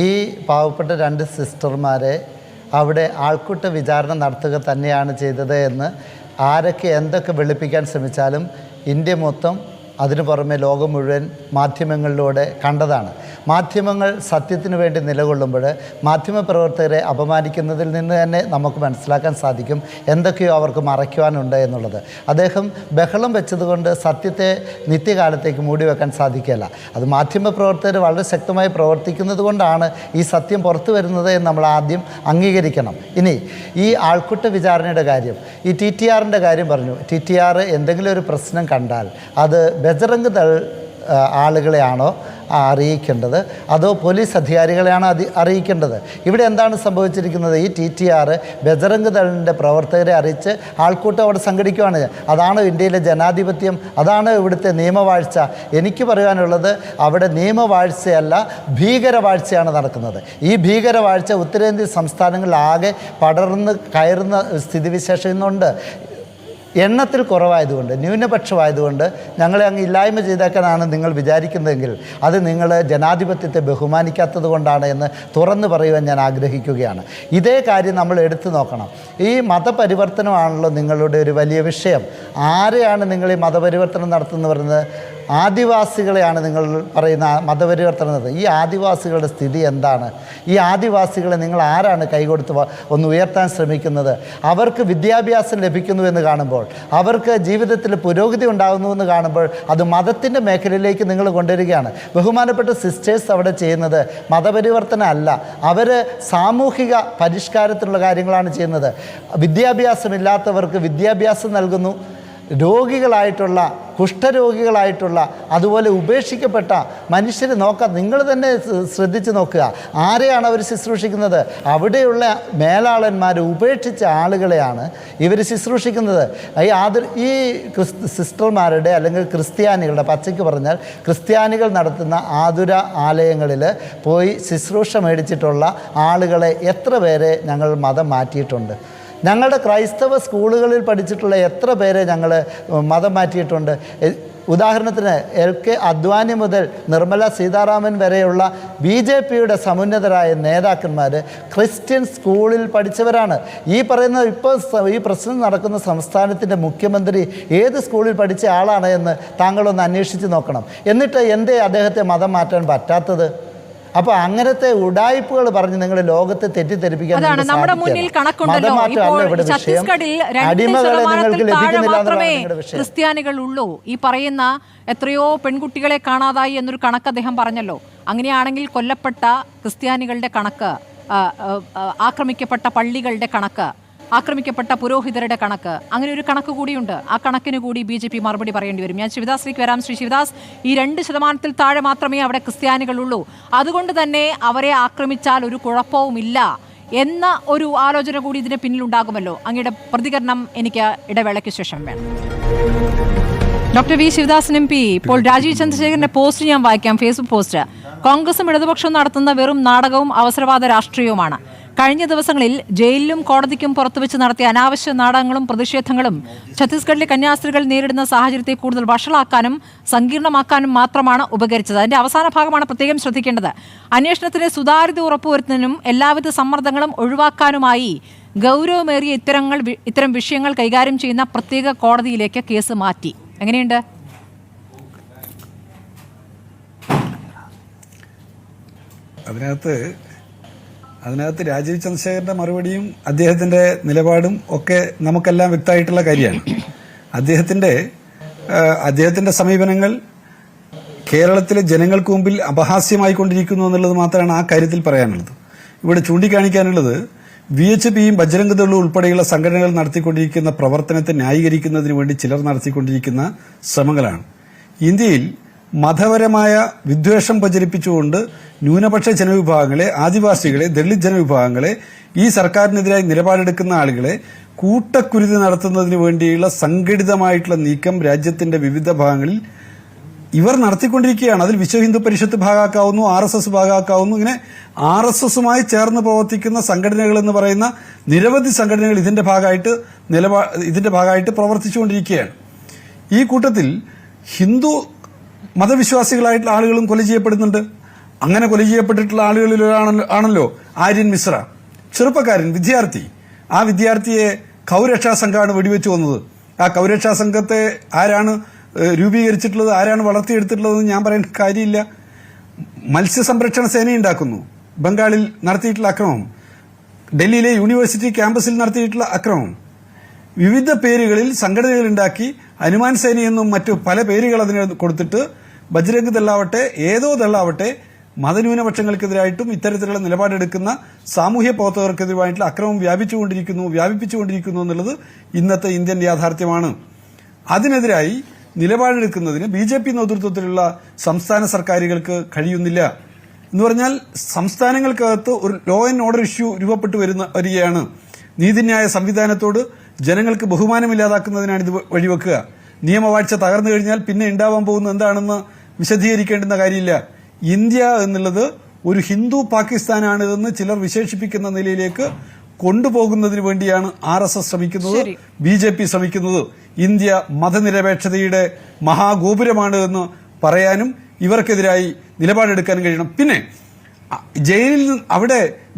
ഈ പാവപ്പെട്ട 2 സിസ്റ്റർമാരെ അവിടെ ആൾക്കൂട്ട വിചാരണ നടത്തുക തന്നെയാണ് ചെയ്തത് എന്ന് ആരൊക്കെ എന്തൊക്കെ വെളുപ്പിക്കാൻ ശ്രമിച്ചാലും ഇന്ത്യ മൊത്തം, അതിനു പുറമെ ലോകം മുഴുവൻ മാധ്യമങ്ങളിലൂടെ കണ്ടതാണ്. മാധ്യമങ്ങൾ സത്യത്തിന് വേണ്ടി നിലകൊള്ളുമ്പോൾ മാധ്യമപ്രവർത്തകരെ അപമാനിക്കുന്നതിൽ നിന്ന് തന്നെ നമുക്ക് മനസ്സിലാക്കാൻ സാധിക്കും എന്തൊക്കെയോ അവർക്ക് മറയ്ക്കുവാനുണ്ട് എന്നുള്ളത്. അദ്ദേഹം ബഹളം വെച്ചതുകൊണ്ട് സത്യത്തെ നിത്യകാലത്തേക്ക് മൂടിവെക്കാൻ സാധിക്കില്ല. അത് മാധ്യമപ്രവർത്തകർ വളരെ ശക്തമായി പ്രവർത്തിക്കുന്നത് കൊണ്ടാണ് ഈ സത്യം പുറത്തു വരുന്നത് എന്ന് നമ്മൾ ആദ്യം അംഗീകരിക്കണം. ഇനി ഈ ആൾക്കൂട്ട വിചാരണയുടെ കാര്യം, ഈ TTRൻ്റെ കാര്യം പറഞ്ഞു. TTR എന്തെങ്കിലും ഒരു പ്രശ്നം കണ്ടാൽ അത് ബജറംഗ് ദൾ ആളുകളെയാണോ അറിയിക്കേണ്ടത് അതോ പോലീസ് അധികാരികളെയാണോ അറിയിക്കേണ്ടത്? ഇവിടെ എന്താണ് സംഭവിച്ചിരിക്കുന്നത്? ഈ TTR ബജറംഗ് ദളിൻ്റെ പ്രവർത്തകരെ അറിയിച്ച് ആൾക്കൂട്ടം അവിടെ സംഘടിക്കുകയാണ്. അതാണോ ഇന്ത്യയിലെ ജനാധിപത്യം? അതാണ് ഇവിടുത്തെ നിയമവാഴ്ച? എനിക്ക് പറയാനുള്ളത് അവിടെ നിയമവാഴ്ചയല്ല, ഭീകരവാഴ്ചയാണ് നടക്കുന്നത്. ഈ ഭീകരവാഴ്ച ഉത്തരേന്ത്യൻ സംസ്ഥാനങ്ങളിലാകെ പടർന്ന് കയറുന്ന സ്ഥിതിവിശേഷം ഇന്നുണ്ട്. എണ്ണത്തിൽ കുറവായതുകൊണ്ട്, ന്യൂനപക്ഷമായതുകൊണ്ട് ഞങ്ങളെ അങ്ങ് ഇല്ലായ്മ ചെയ്തേക്കാനാണ് നിങ്ങൾ വിചാരിക്കുന്നതെങ്കിൽ അത് നിങ്ങൾ ജനാധിപത്യത്തെ ബഹുമാനിക്കാത്തത് കൊണ്ടാണ് എന്ന് തുറന്നു പറയുവാൻ ഞാൻ ആഗ്രഹിക്കുകയാണ്. ഇതേ കാര്യം നമ്മൾ എടുത്തു നോക്കണം. ഈ മതപരിവർത്തനമാണല്ലോ നിങ്ങളുടെ ഒരു വലിയ വിഷയം. ആരെയാണ് നിങ്ങൾ ഈ മതപരിവർത്തനം നടത്തുന്നത് പറയുന്നത്? ആദിവാസികളെയാണ് നിങ്ങൾ പറയുന്ന മതപരിവർത്തനം നടത്തുന്നത്. ഈ ആദിവാസികളുടെ സ്ഥിതി എന്താണ്? ഈ ആദിവാസികളെ നിങ്ങൾ ആരാണ് കൈകൊടുത്ത് ഒന്ന് ഉയർത്താൻ ശ്രമിക്കുന്നത്? അവർക്ക് വിദ്യാഭ്യാസം ലഭിക്കുന്നുവെന്ന് കാണുമ്പോൾ, അവർക്ക് ജീവിതത്തിൽ പുരോഗതി ഉണ്ടാകുന്നുവെന്ന് കാണുമ്പോൾ അത് മതത്തിൻ്റെ മേഖലയിലേക്ക് നിങ്ങൾ കൊണ്ടുവരികയാണ്. ബഹുമാനപ്പെട്ട സിസ്റ്റേഴ്സ് അവിടെ ചെയ്യുന്നത് മതപരിവർത്തനം അല്ല, അവർ സാമൂഹിക പരിഷ്കാരത്തിനുള്ള കാര്യങ്ങളാണ് ചെയ്യുന്നത്. വിദ്യാഭ്യാസമില്ലാത്തവർക്ക് വിദ്യാഭ്യാസം നൽകുന്നു. രോഗികളായിട്ടുള്ള, കുഷ്ഠരോഗികളായിട്ടുള്ള, അതുപോലെ ഉപേക്ഷിക്കപ്പെട്ട മനുഷ്യരെ നോക്കാം. നിങ്ങൾ തന്നെ ശ്രദ്ധിച്ച് നോക്കുക, ആരെയാണ് അവർ ശുശ്രൂഷിക്കുന്നത്? അവിടെയുള്ള മേലാളന്മാർ ഉപേക്ഷിച്ച ആളുകളെയാണ് ഇവർ ശുശ്രൂഷിക്കുന്നത്. ഈ സിസ്റ്റർമാരുടെ അല്ലെങ്കിൽ ക്രിസ്ത്യാനികളുടെ, പച്ചയ്ക്ക് പറഞ്ഞാൽ ക്രിസ്ത്യാനികൾ നടത്തുന്ന ആതുര ആലയങ്ങളിൽ പോയി ശുശ്രൂഷ മേടിച്ചിട്ടുള്ള ആളുകളെ എത്ര പേരെ ഞങ്ങൾ മതം മാറ്റിയിട്ടുണ്ട്? ഞങ്ങളുടെ ക്രൈസ്തവ സ്കൂളുകളിൽ പഠിച്ചിട്ടുള്ള എത്ര പേരെ ഞങ്ങൾ മതം മാറ്റിയിട്ടുണ്ട്? ഉദാഹരണത്തിന് LK അദ്വാനി മുതൽ നിർമ്മല സീതാരാമൻ വരെയുള്ള BJPയുടെ സമുന്നതരായ നേതാക്കന്മാർ ക്രിസ്ത്യൻ സ്കൂളിൽ പഠിച്ചവരാണ്. ഈ പറയുന്ന ഇപ്പോൾ ഈ പ്രശ്നം നടക്കുന്ന സംസ്ഥാനത്തിൻ്റെ മുഖ്യമന്ത്രി ഏത് സ്കൂളിൽ പഠിച്ച ആളാണ് എന്ന് താങ്കളൊന്ന് അന്വേഷിച്ച് നോക്കണം. എന്നിട്ട് എന്തേ അദ്ദേഹത്തെ മതം മാറ്റാൻ പറ്റാത്തത്? അപ്പോൾ അങ്ങനത്തെ ഉടായ്പകൾ പറഞ്ഞ് നിങ്ങൾ ലോകത്തെ തെറ്റിദ്ധരിപ്പിക്കാൻ നമ്മുടെ മുന്നിൽ കണക്കുണ്ടല്ലോ. ഇപ്പോൾ ഛത്തീസ്ഗഡിൽ 2% മാത്രമേ ക്രിസ്ത്യാനികൾ ഉള്ളൂ. ഈ പറയുന്ന എത്രയോ പെൺകുട്ടികളെ കാണാതായി എന്നൊരു കണക്ക് അദ്ദേഹം പറഞ്ഞല്ലോ. അങ്ങനെയാണെങ്കിൽ കൊല്ലപ്പെട്ട ക്രിസ്ത്യാനികളുടെ കണക്ക്, ആക്രമിക്കപ്പെട്ട പള്ളികളുടെ കണക്ക്, ആക്രമിക്കപ്പെട്ട പുരോഹിതരുടെ കണക്ക്, അങ്ങനെ ഒരു കണക്ക് കൂടിയുണ്ട്. ആ കണക്കിന് കൂടി BJP മറുപടി പറയേണ്ടി വരും. ഞാൻ ശിവദാസിലേക്ക് വരാം. ശ്രീ ശിവദാസ്, ഈ 2% താഴെ മാത്രമേ അവിടെ ക്രിസ്ത്യാനികളുള്ളൂ, അതുകൊണ്ട് തന്നെ അവരെ ആക്രമിച്ചാൽ ഒരു കുഴപ്പവുമില്ല എന്ന ഒരു ആലോചന കൂടി ഇതിന് പിന്നിലുണ്ടാകുമല്ലോ. അങ്ങയുടെ പ്രതികരണം എനിക്ക് ഇടവേളയ്ക്ക് ശേഷം വേണം. ഡോക്ടർ വി ശിവദാസൻ MP, ഇപ്പോൾ രാജീവ് ചന്ദ്രശേഖരന്റെ പോസ്റ്റ് ഞാൻ വായിക്കാം, ഫേസ്ബുക്ക് പോസ്റ്റ്. കോൺഗ്രസും ഇടതുപക്ഷവും നടത്തുന്ന വെറും നാടകവും അവസരവാദ രാഷ്ട്രീയവുമാണ്. കഴിഞ്ഞ ദിവസങ്ങളിൽ ജയിലിലും കോടതിക്കും പുറത്തുവെച്ച് നടത്തിയ അനാവശ്യ നാടകങ്ങളും പ്രതിഷേധങ്ങളും ഛത്തീസ്ഗഡിലെ കന്യാസ്ത്രീകൾ നേരിടുന്ന സാഹചര്യത്തെ കൂടുതൽ വഷളാക്കാനും സങ്കീർണമാക്കാനും മാത്രമാണ് ഉപകരിച്ചത്. അതിന്റെ അവസാന ഭാഗമാണ് പ്രത്യേകം ശ്രദ്ധിക്കേണ്ടത്. അന്വേഷണത്തിന് സുതാര്യത ഉറപ്പുവരുത്തുന്നതിനും എല്ലാവിധ സമ്മർദ്ദങ്ങളും ഒഴിവാക്കാനുമായി ഗൗരവമേറിയ ഇത്തരം വിഷയങ്ങൾ കൈകാര്യം ചെയ്യുന്ന പ്രത്യേക കോടതിയിലേക്ക് കേസ് മാറ്റി. എങ്ങനെയുണ്ട്? അതിനകത്ത് രാജീവ് ചന്ദ്രശേഖരന്റെ മറുപടിയും അദ്ദേഹത്തിന്റെ നിലപാടും ഒക്കെ നമുക്കെല്ലാം വ്യക്തമായിട്ടുള്ള കാര്യമാണ്. അദ്ദേഹത്തിന്റെ സമീപനങ്ങൾ കേരളത്തിലെ ജനങ്ങൾക്ക് മുമ്പിൽ അപഹാസ്യമായിക്കൊണ്ടിരിക്കുന്നു എന്നുള്ളത് മാത്രമാണ് ആ കാര്യത്തിൽ പറയാനുള്ളത്. ഇവിടെ ചൂണ്ടിക്കാണിക്കാനുള്ളത് VHPയും ബജ്രംഗ് ദളും ഉൾപ്പെടെയുള്ള സംഘടനകൾ നടത്തിക്കൊണ്ടിരിക്കുന്ന പ്രവർത്തനത്തെ ന്യായീകരിക്കുന്നതിന് വേണ്ടി ചിലർ നടത്തിക്കൊണ്ടിരിക്കുന്ന ശ്രമങ്ങളാണ്. ഇന്ത്യയിൽ മതപരമായ വിദ്വേഷം പ്രചരിപ്പിച്ചുകൊണ്ട് ന്യൂനപക്ഷ ജനവിഭാഗങ്ങളെ, ആദിവാസികളെ, ദളിത് ജനവിഭാഗങ്ങളെ, ഈ സർക്കാരിനെതിരായി നിലപാടെടുക്കുന്ന ആളുകളെ കൂട്ടക്കുരുതി നടത്തുന്നതിന് വേണ്ടിയുള്ള സംഘടിതമായിട്ടുള്ള നീക്കം രാജ്യത്തിന്റെ വിവിധ ഭാഗങ്ങളിൽ ഇവർ നടത്തിക്കൊണ്ടിരിക്കുകയാണ്. അതിൽ വിശ്വ ഹിന്ദു പരിഷത്ത് ഭാഗമാക്കാവുന്നു, RSS ഭാഗമാക്കാവുന്നു. ഇങ്ങനെ RSSുമായി ചേർന്ന് പ്രവർത്തിക്കുന്ന സംഘടനകൾ എന്ന് പറയുന്ന നിരവധി സംഘടനകൾ ഇതിന്റെ ഭാഗമായിട്ട് പ്രവർത്തിച്ചുകൊണ്ടിരിക്കുകയാണ്. ഈ കൂട്ടത്തിൽ ഹിന്ദു മതവിശ്വാസികളായിട്ടുള്ള ആളുകളും കൊല ചെയ്യപ്പെടുന്നുണ്ട്. അങ്ങനെ കൊല ചെയ്യപ്പെട്ടിട്ടുള്ള ആളുകളിൽ ആണല്ലോ ആര്യൻ മിശ്ര, ചെറുപ്പക്കാരൻ, വിദ്യാർത്ഥി. ആ വിദ്യാർത്ഥിയെ കൗരക്ഷാ സംഘമാണ് വെടിവെച്ച് കൊന്നത്. ആ കൗരക്ഷാ സംഘത്തെ ആരാണ് രൂപീകരിച്ചിട്ടുള്ളത്, ആരാണ് വളർത്തിയെടുത്തിട്ടുള്ളതെന്ന് ഞാൻ പറയേണ്ട കാര്യമില്ല. മത്സ്യസംരക്ഷണ സേനയുണ്ടാക്കുന്നു. ബംഗാളിൽ നടത്തിയിട്ടുള്ള അക്രമം, ഡൽഹിയിലെ യൂണിവേഴ്സിറ്റി ക്യാമ്പസിൽ നടത്തിയിട്ടുള്ള അക്രമം, വിവിധ പേരുകളിൽ സംഘടനകൾ ഉണ്ടാക്കി ഹനുമാൻ സേനയെന്നും മറ്റു പല പേരുകൾ അതിന് കൊടുത്തിട്ട് ബജ്രംഗ് ദളാവട്ടെ ഏതോ ദളാവട്ടെ മതന്യൂനപക്ഷങ്ങൾക്കെതിരായിട്ടും ഇത്തരത്തിലുള്ള നിലപാടെടുക്കുന്ന സാമൂഹ്യ പ്രവർത്തകർക്കെതിരായിട്ടുള്ള അക്രമം വ്യാപിപ്പിച്ചുകൊണ്ടിരിക്കുന്നു എന്നുള്ളത് ഇന്നത്തെ ഇന്ത്യൻ യാഥാർത്ഥ്യമാണ്. അതിനെതിരായി നിലപാടെടുക്കുന്നതിന് BJP നേതൃത്വത്തിലുള്ള സംസ്ഥാന സർക്കാരുകൾക്ക് കഴിയുന്നില്ല. എന്ന് പറഞ്ഞാൽ സംസ്ഥാനങ്ങൾക്കകത്ത് ഒരു ലോ ആൻഡ് ഓർഡർ ഇഷ്യൂ രൂപപ്പെട്ടു വരികയാണ്. നീതിന്യായ സംവിധാനത്തോട് ജനങ്ങൾക്ക് ബഹുമാനമില്ലാതാക്കുന്നതിനാണ് ഇത് വഴിവെക്കുക. നിയമവാഴ്ച തകർന്നു കഴിഞ്ഞാൽ പിന്നെ ഉണ്ടാവാൻ പോകുന്നത് എന്താണെന്ന് വിശദീകരിക്കേണ്ടുന്ന കാര്യമില്ല. ഇന്ത്യ എന്നുള്ളത് ഒരു ഹിന്ദു പാകിസ്ഥാനാണ് എന്ന് ചിലർ വിശേഷിപ്പിക്കുന്ന നിലയിലേക്ക് കൊണ്ടുപോകുന്നതിന് വേണ്ടിയാണ് RSS ശ്രമിക്കുന്നത്, BJP ശ്രമിക്കുന്നത്. ഇന്ത്യ മതനിരപേക്ഷതയുടെ മഹാഗോപുരമാണ് എന്ന് പറയാനും ഇവർക്കെതിരായി നിലപാടെടുക്കാനും കഴിയണം. പിന്നെ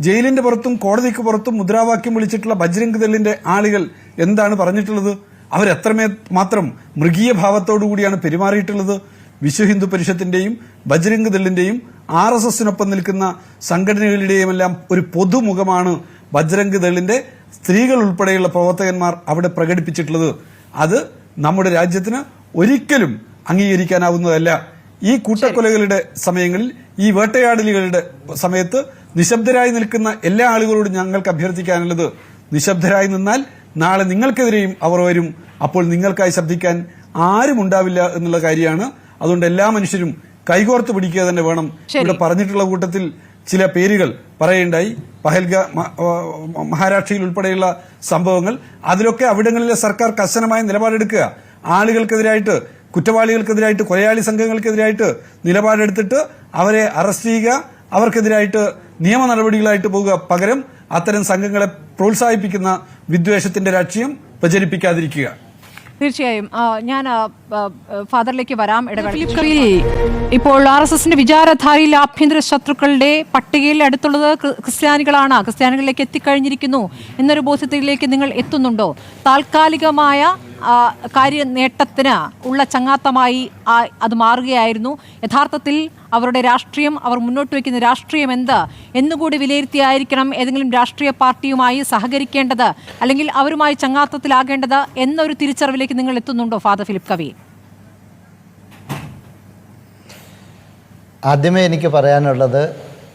ജയിലിന്റെ പുറത്തും കോടതിക്ക് പുറത്തും മുദ്രാവാക്യം വിളിച്ചിട്ടുള്ള ബജ്രംഗ് ദളിന്റെ ആളുകൾ എന്താണ് പറഞ്ഞിട്ടുള്ളത്? അവരെത്രമാത്രം മൃഗീയ ഭാവത്തോടുകൂടിയാണ് പെരുമാറിയിട്ടുള്ളത്? വിശ്വ ഹിന്ദു പരിഷത്തിന്റെയും ബജ്രംഗ് ദളിന്റെയും RSSനൊപ്പം നിൽക്കുന്ന സംഘടനകളുടെയും എല്ലാം ഒരു പൊതുമുഖമാണ് ബജ്രംഗ് ദളിന്റെ സ്ത്രീകൾ ഉൾപ്പെടെയുള്ള പ്രവർത്തകന്മാർ അവിടെ പ്രകടിപ്പിച്ചിട്ടുള്ളത്. അത് നമ്മുടെ രാജ്യത്തിന് ഒരിക്കലും അംഗീകരിക്കാനാവുന്നതല്ല. ഈ കൂട്ടക്കൊലകളുടെ സമയങ്ങളിൽ, ഈ വേട്ടയാടലുകളുടെ സമയത്ത് നിശബ്ദരായി നിൽക്കുന്ന എല്ലാ ആളുകളോടും ഞങ്ങൾക്ക് അഭ്യർത്ഥിക്കാനുള്ളത്, നിശബ്ദരായി നിന്നാൽ നാളെ നിങ്ങൾക്കെതിരെയും അവർ വരും. അപ്പോൾ നിങ്ങൾക്കായി ശബ്ദിക്കാൻ ആരും ഉണ്ടാവില്ല എന്നുള്ള കാര്യമാണ്. അതുകൊണ്ട് എല്ലാ മനുഷ്യരും കൈകോർത്ത് പിടിക്കുക തന്നെ വേണം. ഇവിടെ പറഞ്ഞിട്ടുള്ള കൂട്ടത്തിൽ ചില പേരുകൾ പറയുണ്ടായി. മഹാരാഷ്ട്രയിൽ ഉൾപ്പെടെയുള്ള സംഭവങ്ങൾ, അതിലൊക്കെ അവിടങ്ങളിലെ സർക്കാർ കർശനമായ നിലപാടെടുക്കുക. ആളുകൾക്കെതിരായിട്ട്, കുറ്റവാളികൾക്കെതിരായിട്ട്, കൊലയാളി സംഘങ്ങൾക്കെതിരായിട്ട് നിലപാടെടുത്തിട്ട് അവരെ അറസ്റ്റ് ചെയ്യുക, അവർക്കെതിരായിട്ട് നിയമ നടപടികളായിട്ട് പോകുക. പകരം അത്തരം സംഘങ്ങളെ പ്രോത്സാഹിപ്പിക്കുന്ന വിദ്വേഷത്തിന്റെ രാഷ്ട്രീയം പ്രചരിപ്പിക്കാതിരിക്കുക. തീർച്ചയായും ഞാൻ ഫാദറിലേക്ക് വരാം. ഇടവേളയിൽ ഇപ്പോൾ RSSന്റെ വിചാരധാരയിൽ ആഭ്യന്തര ശത്രുക്കളുടെ പട്ടികയിൽ അടുത്തുള്ളത് ക്രിസ്ത്യാനികളാണ്, ക്രിസ്ത്യാനികളിലേക്ക് എത്തിക്കഴിഞ്ഞിരിക്കുന്നു എന്നൊരു ബോധ്യത്തിലേക്ക് നിങ്ങൾ എത്തുന്നുണ്ടോ? താൽക്കാലികമായ കാര്യ നേട്ടത്തിന് ഉള്ള ചങ്ങാത്തമായി അത് മാറുകയായിരുന്നു. യഥാർത്ഥത്തിൽ അവരുടെ രാഷ്ട്രീയം, അവർ മുന്നോട്ട് വയ്ക്കുന്ന രാഷ്ട്രീയം എന്നുകൂടി വിലയിരുത്തിയായിരിക്കണം ഏതെങ്കിലും രാഷ്ട്രീയ പാർട്ടിയുമായി സഹകരിക്കേണ്ടത്, അല്ലെങ്കിൽ അവരുമായി ചങ്ങാത്തത്തിലാകേണ്ടത് എന്നൊരു തിരിച്ചറിവിലേക്ക് നിങ്ങൾ എത്തുന്നുണ്ടോ ഫാദർ ഫിലിപ്പ് കവി? ആദ്യമേ എനിക്ക് പറയാനുള്ളത്,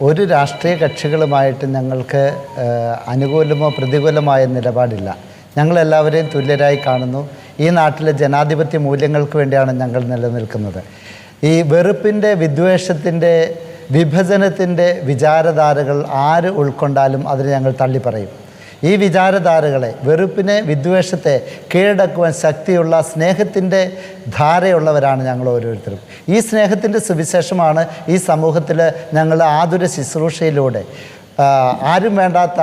ഒരു രാഷ്ട്രീയ കക്ഷികളുമായിട്ട് ഞങ്ങൾക്ക് അനുകൂലമോ പ്രതികൂലമായ നിലപാടില്ല. ഞങ്ങളെല്ലാവരെയും തുല്യരായി കാണുന്നു. ഈ നാട്ടിലെ ജനാധിപത്യ മൂല്യങ്ങൾക്ക് വേണ്ടിയാണ് ഞങ്ങൾ നിലനിൽക്കുന്നത്. ഈ വെറുപ്പിൻ്റെ, വിദ്വേഷത്തിൻ്റെ, വിഭജനത്തിൻ്റെ വിചാരധാരകൾ ആര് ഉൾക്കൊണ്ടാലും അതിനെ ഞങ്ങൾ തള്ളിപ്പറയും. ഈ വിചാരധാരകളെ, വെറുപ്പിനെ, വിദ്വേഷത്തെ കീഴടക്കുവാൻ ശക്തിയുള്ള സ്നേഹത്തിൻ്റെ ധാരയുള്ളവരാണ് ഞങ്ങൾ ഓരോരുത്തരും. ഈ സ്നേഹത്തിൻ്റെ സുവിശേഷമാണ് ഈ സമൂഹത്തിൽ ഞങ്ങൾ ആതുര ശുശ്രൂഷയിലൂടെ ആരും വേണ്ടാത്ത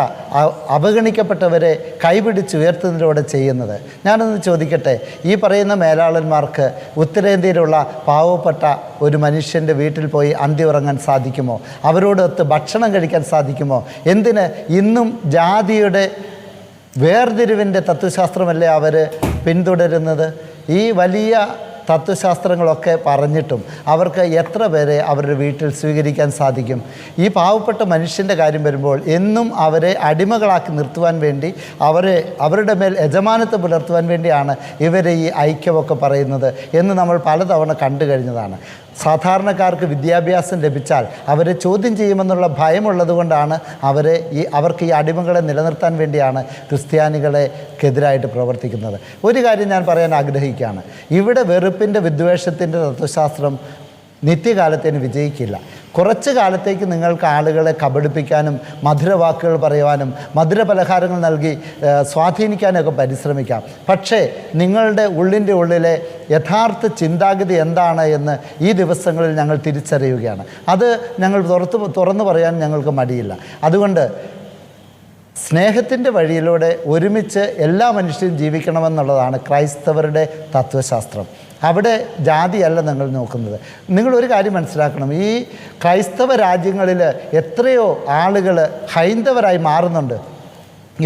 അവഗണിക്കപ്പെട്ടവരെ കൈപിടിച്ചുയർത്തുന്നതിലൂടെ ചെയ്യുന്നത്. ഞാനൊന്ന് ചോദിക്കട്ടെ, ഈ പറയുന്ന മേലാളന്മാർക്ക് ഉത്തരേന്ത്യയിലുള്ള പാവപ്പെട്ട ഒരു മനുഷ്യൻ്റെ വീട്ടിൽ പോയി അന്തി ഉറങ്ങാൻ സാധിക്കുമോ? അവരോടൊത്ത് ഭക്ഷണം കഴിക്കാൻ സാധിക്കുമോ? എന്തിന് ഇന്നും ജാതിയുടെ വേർതിരിവിൻ്റെ തത്വശാസ്ത്രമല്ലേ അവർ പിന്തുടരുന്നത്? ഈ വലിയ തത്വശാസ്ത്രങ്ങളൊക്കെ പറഞ്ഞിട്ടും അവർക്ക് എത്ര പേരെ അവരുടെ വീട്ടിൽ സ്വീകരിക്കാൻ സാധിക്കും? ഈ പാവപ്പെട്ട മനുഷ്യൻ്റെ കാര്യം വരുമ്പോൾ എന്നും അവരെ അടിമകളാക്കി നിർത്തുവാൻ വേണ്ടി അവരുടെ മേൽ യജമാനത്വം പുലർത്തുവാൻ വേണ്ടിയാണ് ഇവരെ ഈ ഐക്യമൊക്കെ പറയുന്നത് എന്ന് നമ്മൾ പലതവണ കണ്ടു കഴിഞ്ഞതാണ്. സാധാരണക്കാർക്ക് വിദ്യാഭ്യാസം ലഭിച്ചാൽ അവരെ ചോദ്യം ചെയ്യുമെന്നുള്ള ഭയമുള്ളത് കൊണ്ടാണ് അവർക്ക് ഈ അടിമകളെ നിലനിർത്താൻ വേണ്ടിയാണ് ക്രിസ്ത്യാനികളെക്കെതിരായിട്ട് പ്രവർത്തിക്കുന്നത്. ഒരു കാര്യം ഞാൻ പറയാൻ ആഗ്രഹിക്കുകയാണ്. ഇവിടെ വെറുപ്പിൻ്റെ വിദ്വേഷത്തിൻ്റെ തത്വശാസ്ത്രം നിത്യകാലത്തേന് വിജയിക്കില്ല. കുറച്ച് കാലത്തേക്ക് നിങ്ങൾക്ക് ആളുകളെ കബളിപ്പിക്കാനും മധുരവാക്കുകൾ പറയുവാനും മധുരപലഹാരങ്ങൾ നൽകി സ്വാധീനിക്കാനൊക്കെ പരിശ്രമിക്കാം. പക്ഷേ നിങ്ങളുടെ ഉള്ളിലെ യഥാർത്ഥ ചിന്താഗതി എന്താണ് എന്ന് ഈ ദിവസങ്ങളിൽ ഞങ്ങൾ തിരിച്ചറിയുകയാണ്. അത് ഞങ്ങൾ തുറന്നു പറയാൻ ഞങ്ങൾക്ക് മടിയില്ല. അതുകൊണ്ട് സ്നേഹത്തിൻ്റെ വഴിയിലൂടെ ഒരുമിച്ച് എല്ലാ മനുഷ്യരും ജീവിക്കണമെന്നുള്ളതാണ് ക്രൈസ്തവരുടെ തത്വശാസ്ത്രം. അവിടെ ജാതിയല്ല നിങ്ങൾ നോക്കുന്നത്. നിങ്ങളൊരു കാര്യം മനസ്സിലാക്കണം, ഈ ക്രൈസ്തവ രാജ്യങ്ങളിൽ എത്രയോ ആളുകൾ ഹൈന്ദവരായി മാറുന്നുണ്ട്.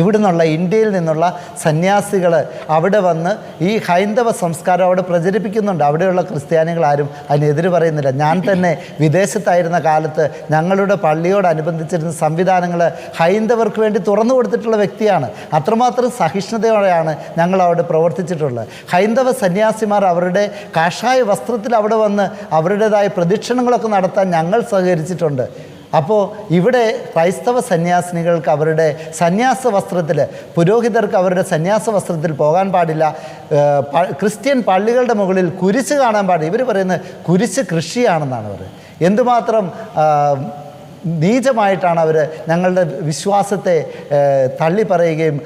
ഇവിടെ നിന്നുള്ള ഇന്ത്യയിൽ നിന്നുള്ള സന്യാസികൾ അവിടെ വന്ന് ഈ ഹൈന്ദവ സംസ്കാരം അവിടെ പ്രചരിപ്പിക്കുന്നുണ്ട്. അവിടെയുള്ള ക്രിസ്ത്യാനികളാരും അതിനെതിര് പറയുന്നില്ല. ഞാൻ തന്നെ വിദേശത്തായിരുന്ന കാലത്ത് ഞങ്ങളുടെ പള്ളിയോടനുബന്ധിച്ചിരുന്ന സംവിധാനങ്ങൾ ഹൈന്ദവർക്ക് വേണ്ടി തുറന്നു കൊടുത്തിട്ടുള്ള വ്യക്തിയാണ്. അത്രമാത്രം സഹിഷ്ണുതയോടെയാണ് ഞങ്ങൾ അവിടെ പ്രവർത്തിച്ചിട്ടുള്ളത്. ഹൈന്ദവ സന്യാസിമാർ അവരുടെ കാഷായ വസ്ത്രത്തിൽ അവിടെ വന്ന് അവരുടേതായ പ്രദക്ഷിണങ്ങളൊക്കെ നടത്താൻ ഞങ്ങൾ സഹകരിച്ചിട്ടുണ്ട്. അപ്പോൾ ഇവിടെ ക്രൈസ്തവ സന്യാസിനികൾക്ക് അവരുടെ സന്യാസ വസ്ത്രത്തിൽ, പുരോഹിതർക്ക് അവരുടെ സന്യാസ വസ്ത്രത്തിൽ പോകാൻ പാടില്ല. ക്രിസ്ത്യൻ പള്ളികളുടെ മുകളിൽ കുരിശ് കാണാൻ പാടില്ല. ഇവർ പറയുന്നത് കുരിശ് കൃഷിയാണെന്നാണ് അവർ. എന്തുമാത്രം നീചമായിട്ടാണ് അവർ ഞങ്ങളുടെ വിശ്വാസത്തെ തള്ളിപ്പറയുകയും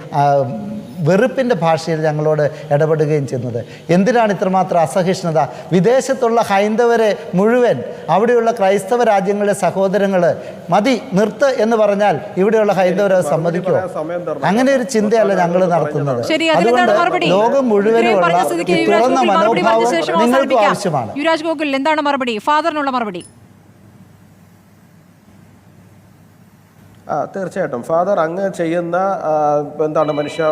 വെറുപ്പിൻ്റെ ഭാഷയിൽ ഞങ്ങളോട് ഇടപെടുകയും ചെയ്യുന്നത്. എന്തിനാണ് ഇത്രമാത്രം അസഹിഷ്ണുത? വിദേശത്തുള്ള ഹൈന്ദവരെ മുഴുവൻ അവിടെയുള്ള ക്രൈസ്തവ രാജ്യങ്ങളിലെ സഹോദരങ്ങൾ മതി നിർത്ത് എന്ന് പറഞ്ഞാൽ ഇവിടെയുള്ള ഹൈന്ദവരെ സമ്മതിക്കുമോ? അങ്ങനെ ഒരു ചിന്തയല്ല ഞങ്ങൾ നടത്തുന്നത്. അതുകൊണ്ട് ലോകം മുഴുവനുമുള്ള തുറന്ന മനോഭാവം നിങ്ങൾക്ക് ആവശ്യമാണ്. യുവരാജ് ഗോകുൽ, എന്താണ് മറുപടി? ഫാദറിനുള്ള മറുപടി. തീർച്ചയായിട്ടും ഫാദർ അങ്ങ് ചെയ്യുന്ന മനുഷ്യ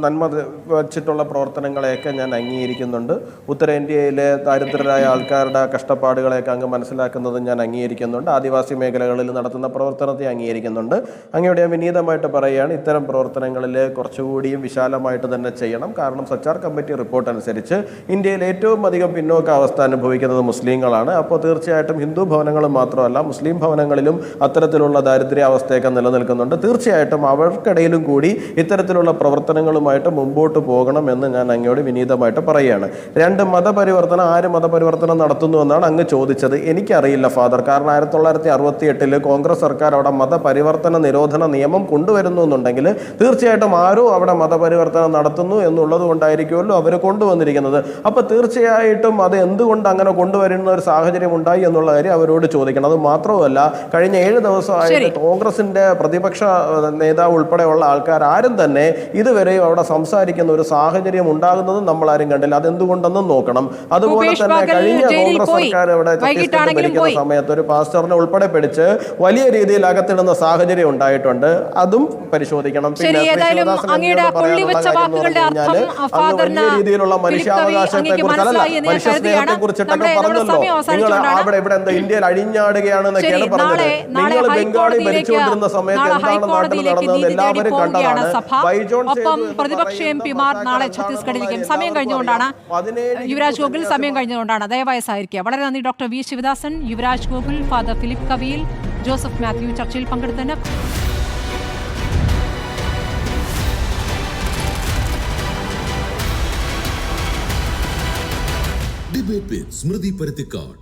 നന്മ വച്ചിട്ടുള്ള പ്രവർത്തനങ്ങളെയൊക്കെ ഞാൻ അംഗീകരിക്കുന്നുണ്ട്. ഉത്തരേന്ത്യയിലെ ദരിദ്രരായ ആൾക്കാരുടെ കഷ്ടപ്പാടുകളെയൊക്കെ അങ്ങ് മനസ്സിലാക്കുന്നത് ഞാൻ അംഗീകരിക്കുന്നുണ്ട്. ആദിവാസി മേഖലകളിൽ നടത്തുന്ന പ്രവർത്തനത്തെ അംഗീകരിക്കുന്നുണ്ട്. അങ്ങയോട് ഞാൻ വിനീതമായിട്ട് പറയുകയാണ്, ഇത്തരം പ്രവർത്തനങ്ങളിൽ കുറച്ചുകൂടിയും വിശാലമായിട്ട് തന്നെ ചെയ്യണം. കാരണം സച്ചാർ കമ്മിറ്റി റിപ്പോർട്ട് അനുസരിച്ച് ഇന്ത്യയിൽ ഏറ്റവും അധികം പിന്നോക്കാവസ്ഥ അനുഭവിക്കുന്നത് മുസ്ലിങ്ങളാണ്. അപ്പോൾ തീർച്ചയായിട്ടും ഹിന്ദു ഭവനങ്ങളും മാത്രമല്ല മുസ്ലിം ഭവനങ്ങളിലും അത്തരത്തിലുള്ള ദാരിദ്ര്യാവസ്ഥ നിലനിൽക്കുന്നുണ്ട്. തീർച്ചയായിട്ടും അവർക്കിടയിലും കൂടി ഇത്തരത്തിലുള്ള പ്രവർത്തനങ്ങളുമായിട്ട് മുമ്പോട്ട് പോകണം എന്ന് ഞാൻ അങ്ങയോട് വിനീതമായിട്ട് പറയുകയാണ്. രണ്ട്, മതപരിവർത്തനം, ആര് മതപരിവർത്തനം നടത്തുന്നു എന്നാണ് അങ്ങ് ചോദിച്ചത്. എനിക്കറിയില്ല ഫാദർ. കാരണം 1968 കോൺഗ്രസ് സർക്കാർ അവിടെ മതപരിവർത്തന നിരോധന നിയമം കൊണ്ടുവരുന്നു എന്നുണ്ടെങ്കിൽ തീർച്ചയായിട്ടും ആരോ അവിടെ മതപരിവർത്തനം നടത്തുന്നു എന്നുള്ളത് കൊണ്ടായിരിക്കുമല്ലോ അവർ കൊണ്ടുവന്നിരിക്കുന്നത്. അപ്പോൾ തീർച്ചയായിട്ടും അത് എന്തുകൊണ്ട് അങ്ങനെ കൊണ്ടുവരുന്ന ഒരു സാഹചര്യം ഉണ്ടായി എന്നുള്ള കാര്യം അവരോട് ചോദിക്കണം. അത് മാത്രമല്ല, കഴിഞ്ഞ 7 ദിവസമായിട്ട് കോൺഗ്രസിന്റെ പ്രതിപക്ഷ നേതാവ് ഉൾപ്പെടെയുള്ള ആൾക്കാർ ആരും തന്നെ ഇതുവരെയും അവിടെ സംസാരിക്കുന്ന ഒരു സാഹചര്യം ഉണ്ടാകുന്നതും നമ്മൾ ആരും കണ്ടില്ല. അതെന്തുകൊണ്ടെന്നും നോക്കണം. അതുപോലെ തന്നെ കഴിഞ്ഞ കോൺഗ്രസ് സർക്കാർ ഇവിടെ ഛത്തീസ്ഗഡ് ഭരിക്കുന്ന സമയത്ത് ഒരു പാസ്റ്ററിനെ ഉൾപ്പെടെ പിടിച്ച് വലിയ രീതിയിൽ അകത്തിടുന്ന സാഹചര്യം ഉണ്ടായിട്ടുണ്ട്. അതും പരിശോധിക്കണം. പിന്നെ വലിയ രീതിയിലുള്ള മനുഷ്യാവകാശത്തെ കുറിച്ചല്ല, മനുഷ്യ സ്നേഹത്തെ കുറിച്ചിട്ടൊക്കെ പറഞ്ഞല്ലോ. നിങ്ങൾ അവിടെ ഇവിടെ എന്താ ഇന്ത്യയിൽ അഴിഞ്ഞാടുകയാണെന്നൊക്കെയാണ് പറഞ്ഞത്. നിങ്ങൾ ബംഗാളി ഭരിച്ചുകൊണ്ടിരുന്ന ഒപ്പം പ്രതിപക്ഷ എംപിമാർ നാളെ ഛത്തീസ്ഗഡിലേക്കും. സമയം കഴിഞ്ഞുകൊണ്ടാണ് യുവരാജ് ഗോകുൽ, സമയം കഴിഞ്ഞുകൊണ്ടാണ്. ദയവായി സഹകരിക്കുക. വളരെ നന്ദി doctor V Sivadasan, Yuvaraj Gokul, father Philip Kaviyil, Joseph Mathew ചർച്ചയിൽ പങ്കെടുത്തതിന്. ഡിബേറ്റ് വിത്ത് സ്മൃതി പരുത്തിക്കാട്.